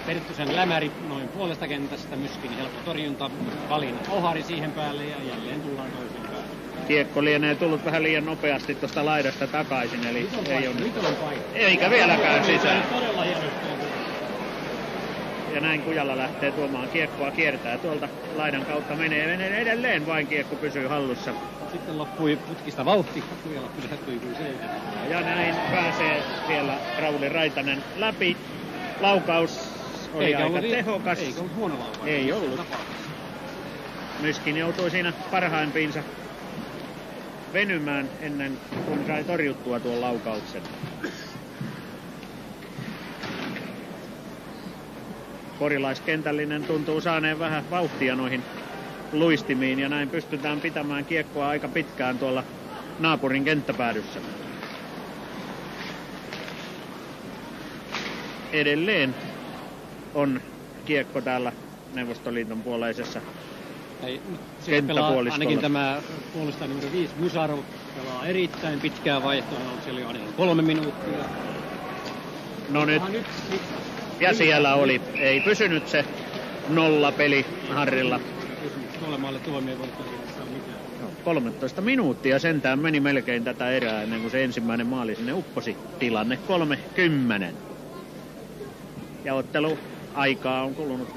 Perttusen lämäri noin puolesta kentästä, Myskin helppo torjunta, Valin ohari siihen päälle ja jälleen tullaan toiseen päälle.
Kiekko lienee tullut vähän liian nopeasti tuosta laidasta takaisin, eli ei ole.
Nyt on paikka.
Eikä vieläkään sisään.
Todella hienosti.
Ja näin Kujala lähtee tuomaan kiekkoa, kiertää tuolta laidan kautta, menee edelleen, vain kiekko pysyy hallussa.
Sitten loppui putkista vauhti, Kujala pysähtyi kuin se.
Ja näin pääsee vielä Rauli Raitanen läpi. Laukaus oli
eikä
aika
ollut
tehokas.
Eikä ollut huono laukaus.
Ei ollut. Myskin joutui siinä parhaimpiinsa venymään ennen kuin sai torjuttua tuon laukauksen. Porilaiskentällinen tuntuu saaneen vähän vauhtia noihin luistimiin ja näin pystytään pitämään kiekkoa aika pitkään tuolla naapurin kenttäpäädyssä. Edelleen on kiekko täällä Neuvostoliiton puoleisessa kenttäpuoliskolla.
Ainakin tämä puolestaan numero 5 Musarov pelaa erittäin pitkää vaihtoa, on siellä jo 3 minuuttia.
No nyt. Ja siellä oli. Ei pysynyt se nollapeli Harrilla. 13 minuuttia sentään meni melkein tätä erää ennen kuin se ensimmäinen maali sinne upposi. Tilanne 30. Ja ottelu aikaa on kulunut 52-47.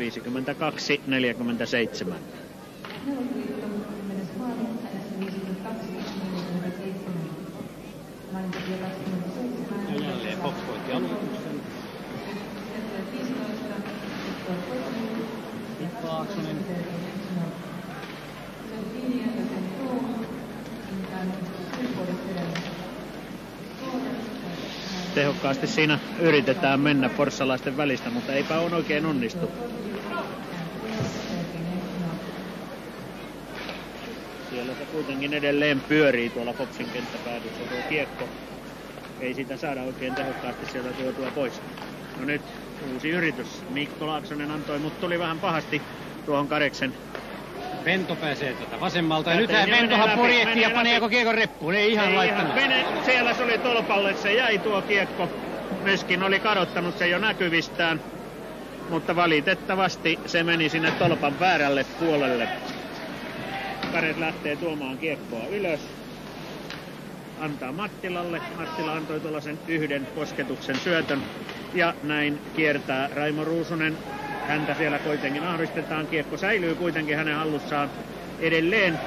Ja jälleen Fox voitti aloituksen. Mikko Laaksonen.
Tehokkaasti siinä yritetään mennä forssalaisten välistä, mutta eipä on oikein onnistu. Siellä se kuitenkin edelleen pyörii tuolla Foxin kenttäpäädyssä tuo kiekko. Ei sitä saada oikein tehokkaasti sieltä tuotua pois. No nyt uusi yritys. Mikko Laaksonen antoi, mutta tuli vähän pahasti tuohon Kareksen.
Vento pääsee tätä vasemmalta. Ja nythän Ventohan purjehti ja paneeko kiekon reppuun. Ei ihan laittanut.
Siellä se oli tolpalle, se jäi tuo kiekko. Myöskin oli kadottanut se jo näkyvistään. Mutta valitettavasti se meni sinne tolpan väärälle puolelle. Karet lähtee tuomaan kiekkoa ylös. Antaa Mattilalle. Mattila antoi tuollaisen yhden kosketuksen syötön. Ja näin kiertää Raimo Ruusunen. Häntä siellä kuitenkin ahdistetaan. Kiekko säilyy kuitenkin hänen hallussaan edelleen.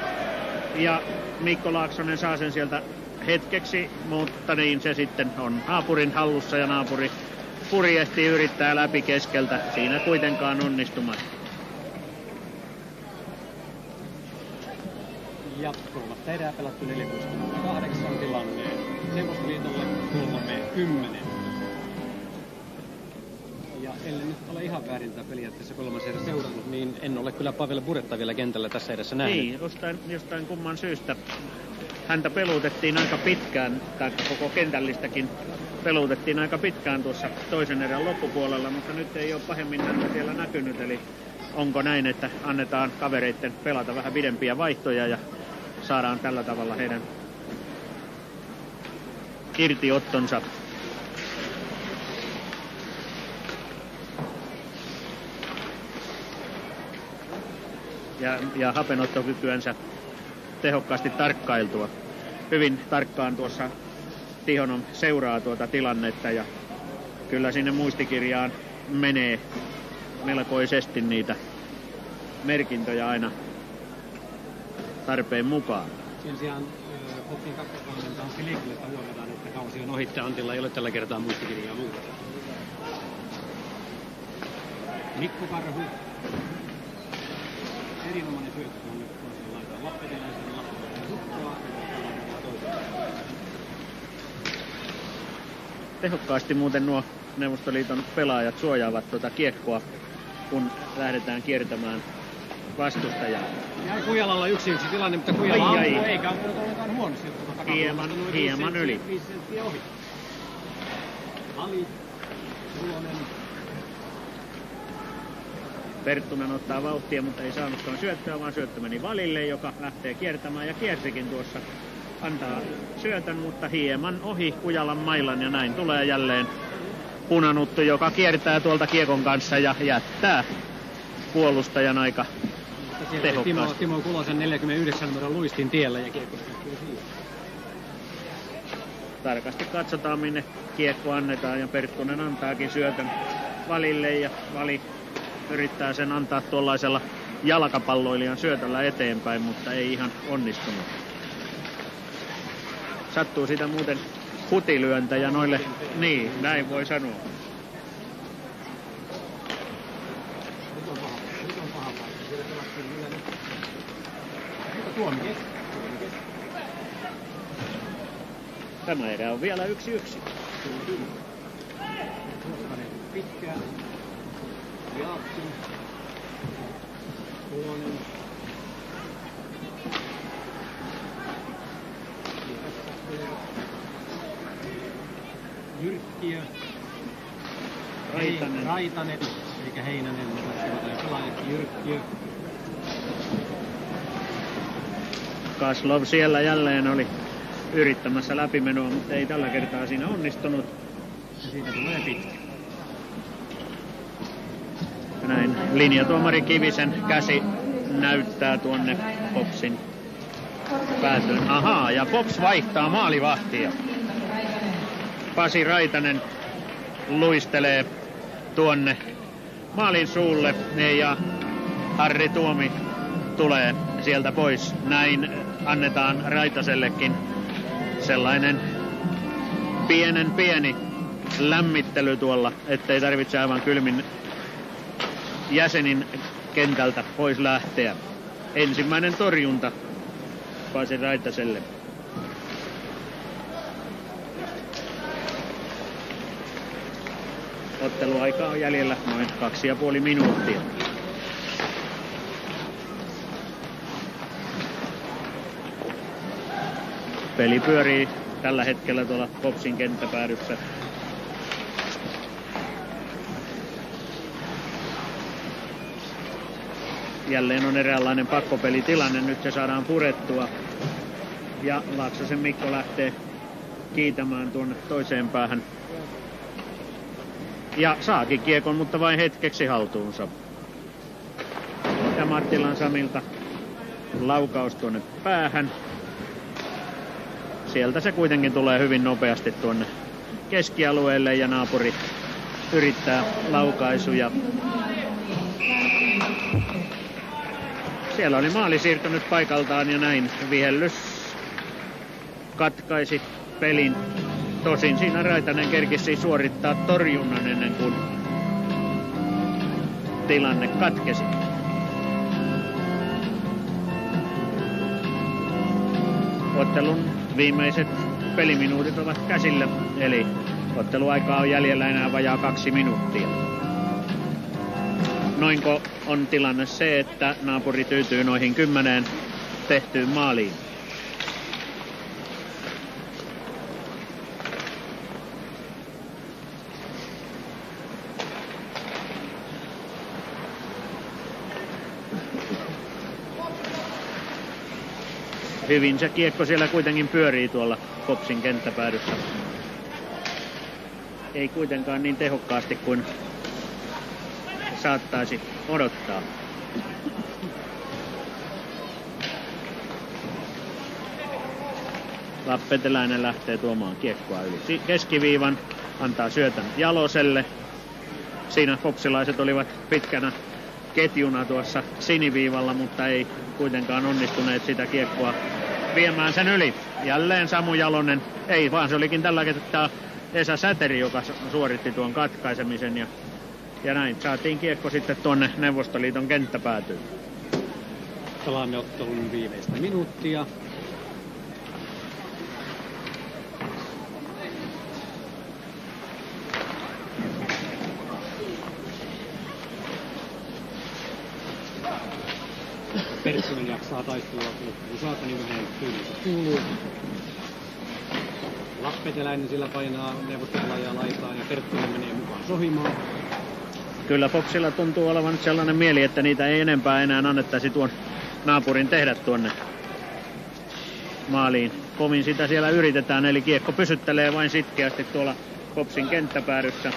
Ja Mikko Laaksonen saa sen sieltä hetkeksi, mutta niin se sitten on naapurin hallussa ja naapuri purjehtii, yrittää läpi keskeltä. Siinä kuitenkaan onnistumatta.
Ja kolmatta erää pelattu 14-8 tilanne Neuvostoliitolle 3-10. Ja ellei nyt ole ihan väärin tätä peliä tässä kolmas erä seurannut, niin en ole kyllä Pavel Buretta vielä kentällä tässä edessä nähnyt.
Niin, jostain kumman syystä häntä peluutettiin aika pitkään, tai koko kentällistäkin peluutettiin aika pitkään tuossa toisen erän loppupuolella, mutta nyt ei ole pahemmin häntä siellä näkynyt, eli onko näin, että annetaan kavereiden pelata vähän pidempiä vaihtoja ja saadaan tällä tavalla heidän irtiottonsa. Ja hapenottokykyänsä tehokkaasti tarkkailtua. Hyvin tarkkaan tuossa Tihonen seuraa tuota tilannetta ja kyllä sinne muistikirjaan menee melkoisesti niitä merkintöjä aina tarpeen mukaan.
Sen sijaan Foxin kakkosvalmentaja Antti Liikkulestä huomataan, että kausi on ohitte. Antilla ei ole tällä kertaa muistikirjaa muuta. Mikko Karhu. Erinomainen syöttö on nyt toisella laitaan Lappetilaisen Lappetilaisen Sukkoa.
Tehokkaasti muuten nuo Neuvostoliiton pelaajat suojaavat tuota kiekkoa, kun lähdetään kiertämään vastustajaa.
Jäi Kujalalla 1-1 tilanne, mutta Kujala ampuu eikä ampunut ollenkaan huonosti.
Hieman yli.
5 senttiä ohi. Ali, Sulonen.
Perttunen ottaa vauhtia, mutta ei saanutkaan syöttöä, vaan syöttö meni Valille, joka lähtee kiertämään ja kiersikin tuossa. Antaa syötön, mutta hieman ohi Kujalan mailan ja näin tulee jälleen punanuttu, joka kiertää tuolta kiekon kanssa ja jättää puolustajan aika tehokkaasti.
Timo Kulosen 49 numeron luistin tiellä ja kiekko näkyy siihen.
Tarkasti katsotaan, minne kiekko annetaan, ja Perttunen antaakin syötön Valille, ja Vali yrittää sen antaa tuollaisella jalkapalloilijan syötöllä eteenpäin, mutta ei ihan onnistunut. Sattuu sitä muuten hutilyöntäjä noille, niin näin voi sanoa. Tämä erä on vielä 1-1.
Pitkään. Jaakson. Kulonen. Jyrkkiö. Raitanen. Eikä Heinänen. Jyrkkiö.
Kaslov siellä jälleen oli yrittämässä läpimenoa, mutta ei tällä kertaa siinä onnistunut.
Ja siitä tulee pitkä.
Ja näin linjatuomari Kivisen käsi näyttää tuonne Popsin päätyyn. Ahaa, ja Pops vaihtaa maalivahtia. Pasi Raitanen luistelee tuonne maalin suulle ja Harri Tuomi tulee sieltä pois. Näin annetaan Raitasellekin sellainen pieni lämmittely tuolla, ettei tarvitse aivan kylmin jäsenin kentältä pois lähteä. Ensimmäinen torjunta Pasi Raitaselle. Otteluaikaa on jäljellä noin 2,5 minuuttia. Peli pyörii tällä hetkellä tuolla Popsin kenttäpäädyssä. Jälleen on eräänlainen pakkopelitilanne, nyt se saadaan purettua. Ja Laaksosen Mikko lähtee kiitämään tuonne toiseen päähän. Ja saakin kiekon, mutta vain hetkeksi haltuunsa. Ja Mattilan Samilta laukaus tuonne päähän. Sieltä se kuitenkin tulee hyvin nopeasti tuonne keskialueelle ja naapuri yrittää laukaisuja. Siellä oli maali siirtynyt paikaltaan ja näin vihellys katkaisi pelin. Tosin siinä Raitanen kerkisi suorittaa torjunnan ennen kuin tilanne katkesi. Ottelun viimeiset peliminuutit ovat käsillä, eli otteluaikaa on jäljellä enää vajaa 2 minuuttia. Noinko on tilanne se, että naapuri tyytyy noihin 10 tehtyyn maaliin? Hyvin se kiekko siellä kuitenkin pyörii tuolla Popsin kenttäpäädyssä. Ei kuitenkaan niin tehokkaasti kuin saattaisi odottaa. Lappeteläinen lähtee tuomaan kiekkoa yli keskiviivan, antaa syötön Jaloselle. Siinä popsilaiset olivat pitkänä ketjuna tuossa siniviivalla, mutta ei kuitenkaan onnistuneet sitä kiekkoa viemään sen yli. Jälleen Samu Jalonen, ei vaan se olikin tällä kertaa Esa Säteri, joka suoritti tuon katkaisemisen ja näin saatiin kiekko sitten tuonne Neuvostoliiton kenttäpäätyyn.
Pelaamme ottelun viimeistä minuuttia. Perttunen jaksaa taistelua loppuun saakka, niin kuin hänen tyylinsä kuuluu. Lappeteläinen sillä painaa neuvottelua laitaan ja Perttunen menee mukaan sohimaan.
Kyllä Popsilla tuntuu olevan sellainen mieli, että niitä ei enempää enää annettaisi tuon naapurin tehdä tuonne maaliin. Kovin sitä siellä yritetään, eli kiekko pysyttelee vain sitkeästi tuolla Popsin kenttäpäädyssä.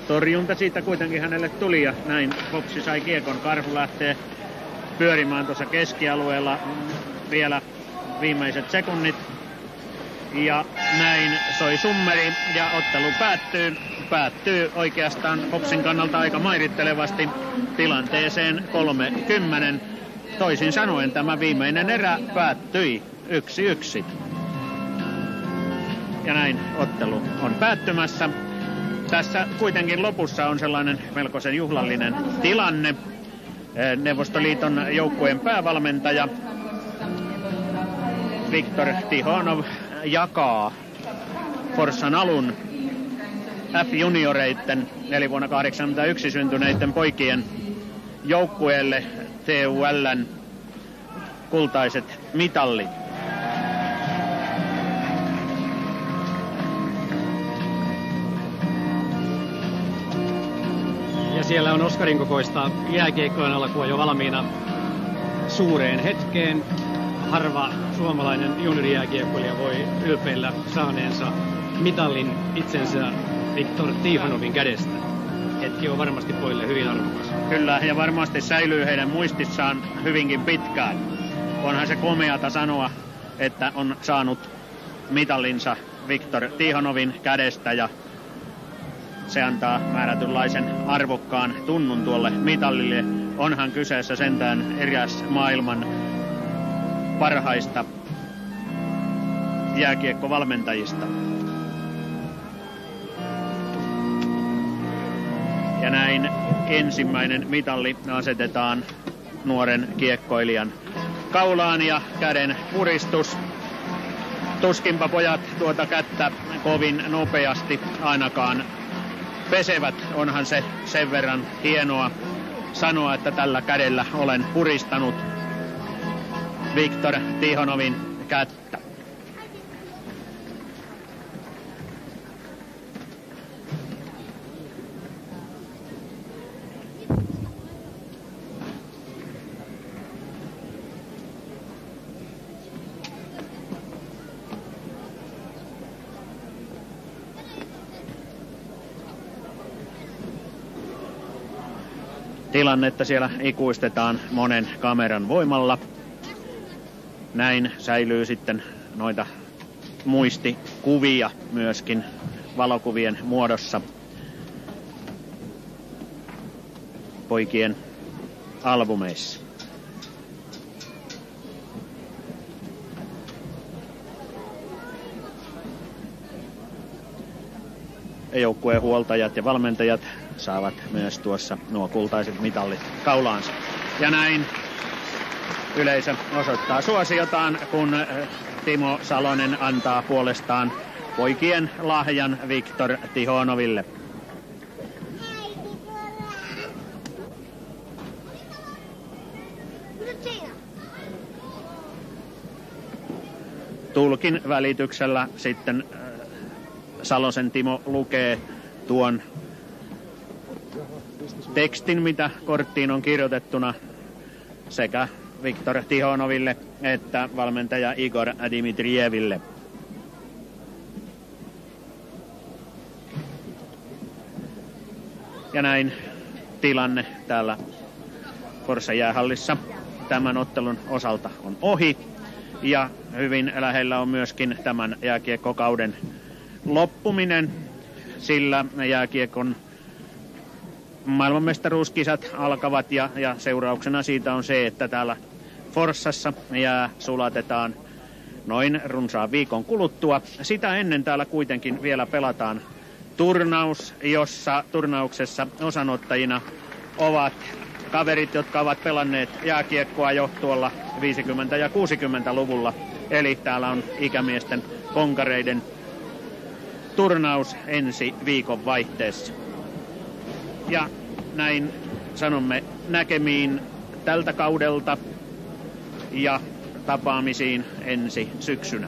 Torjunta siitä kuitenkin hänelle tuli ja näin Popsi sai kiekon. Karhu lähtee pyörimään tuossa keskialueella vielä viimeiset sekunnit. Ja näin soi summeri ja ottelu päättyy oikeastaan Popsin kannalta aika mairittelevasti tilanteeseen 3-10. Toisin sanoen tämä viimeinen erä päättyi 1-1. Ja näin ottelu on päättymässä. Tässä kuitenkin lopussa on sellainen melkoisen juhlallinen tilanne. Neuvostoliiton joukkueen päävalmentaja Viktor Tihonov jakaa Forssan alun F-junioreitten, eli vuonna 1981 syntyneiden poikien joukkueelle TUL:n kultaiset mitallit.
Ja siellä on Oskarin kokoista jääkiekkojen alkua jo valmiina suureen hetkeen. Harva suomalainen juniorijääkiekkoilija voi ylpeillä saaneensa mitallin itsensä Viktor Tihonovin kädestä. Hetki on varmasti pojille hyvin arvokas.
Kyllä, ja varmasti säilyy heidän muistissaan hyvinkin pitkään. Onhan se komeata sanoa, että on saanut mitallinsa Viktor Tihonovin kädestä, ja se antaa määrätynlaisen arvokkaan tunnun tuolle mitallille. Onhan kyseessä sentään eräs maailman parhaista jääkiekkovalmentajista. Ja näin ensimmäinen mitalli asetetaan nuoren kiekkoilijan kaulaan ja käden puristus. Tuskinpa pojat tuota kättä kovin nopeasti ainakaan pesevät. Onhan se sen verran hienoa sanoa, että tällä kädellä olen puristanut Viktor Tihonovin kättä. Tilannetta siellä ikuistetaan monen kameran voimalla. Näin säilyy sitten noita muistikuvia myöskin valokuvien muodossa poikien albumeissa. Joukkueen huoltajat ja valmentajat saavat myös tuossa nuo kultaiset mitallit kaulaansa. Ja näin yleisö osoittaa suosiotaan, kun Timo Salonen antaa puolestaan poikien lahjan Viktor Tihonoville. Tulkin välityksellä sitten Salosen Timo lukee tuon tekstin, mitä korttiin on kirjoitettuna sekä Viktor Tihonoville että valmentaja Igor Dimitrieville. Ja näin tilanne täällä Forssan jäähallissa tämän ottelun osalta on ohi. Ja hyvin lähellä on myöskin tämän jääkiekkokauden loppuminen, sillä jääkiekon maailmanmestaruuskisat alkavat ja seurauksena siitä on se, että täällä Forssassa jää sulatetaan noin runsaan viikon kuluttua. Sitä ennen täällä kuitenkin vielä pelataan turnaus, jossa turnauksessa osanottajina ovat kaverit, jotka ovat pelanneet jääkiekkoa jo tuolla 50- ja 60-luvulla. Eli täällä on ikämiesten konkareiden turnaus ensi viikon vaihteessa. Ja näin sanomme näkemiin tältä kaudelta ja tapaamisiin ensi syksynä.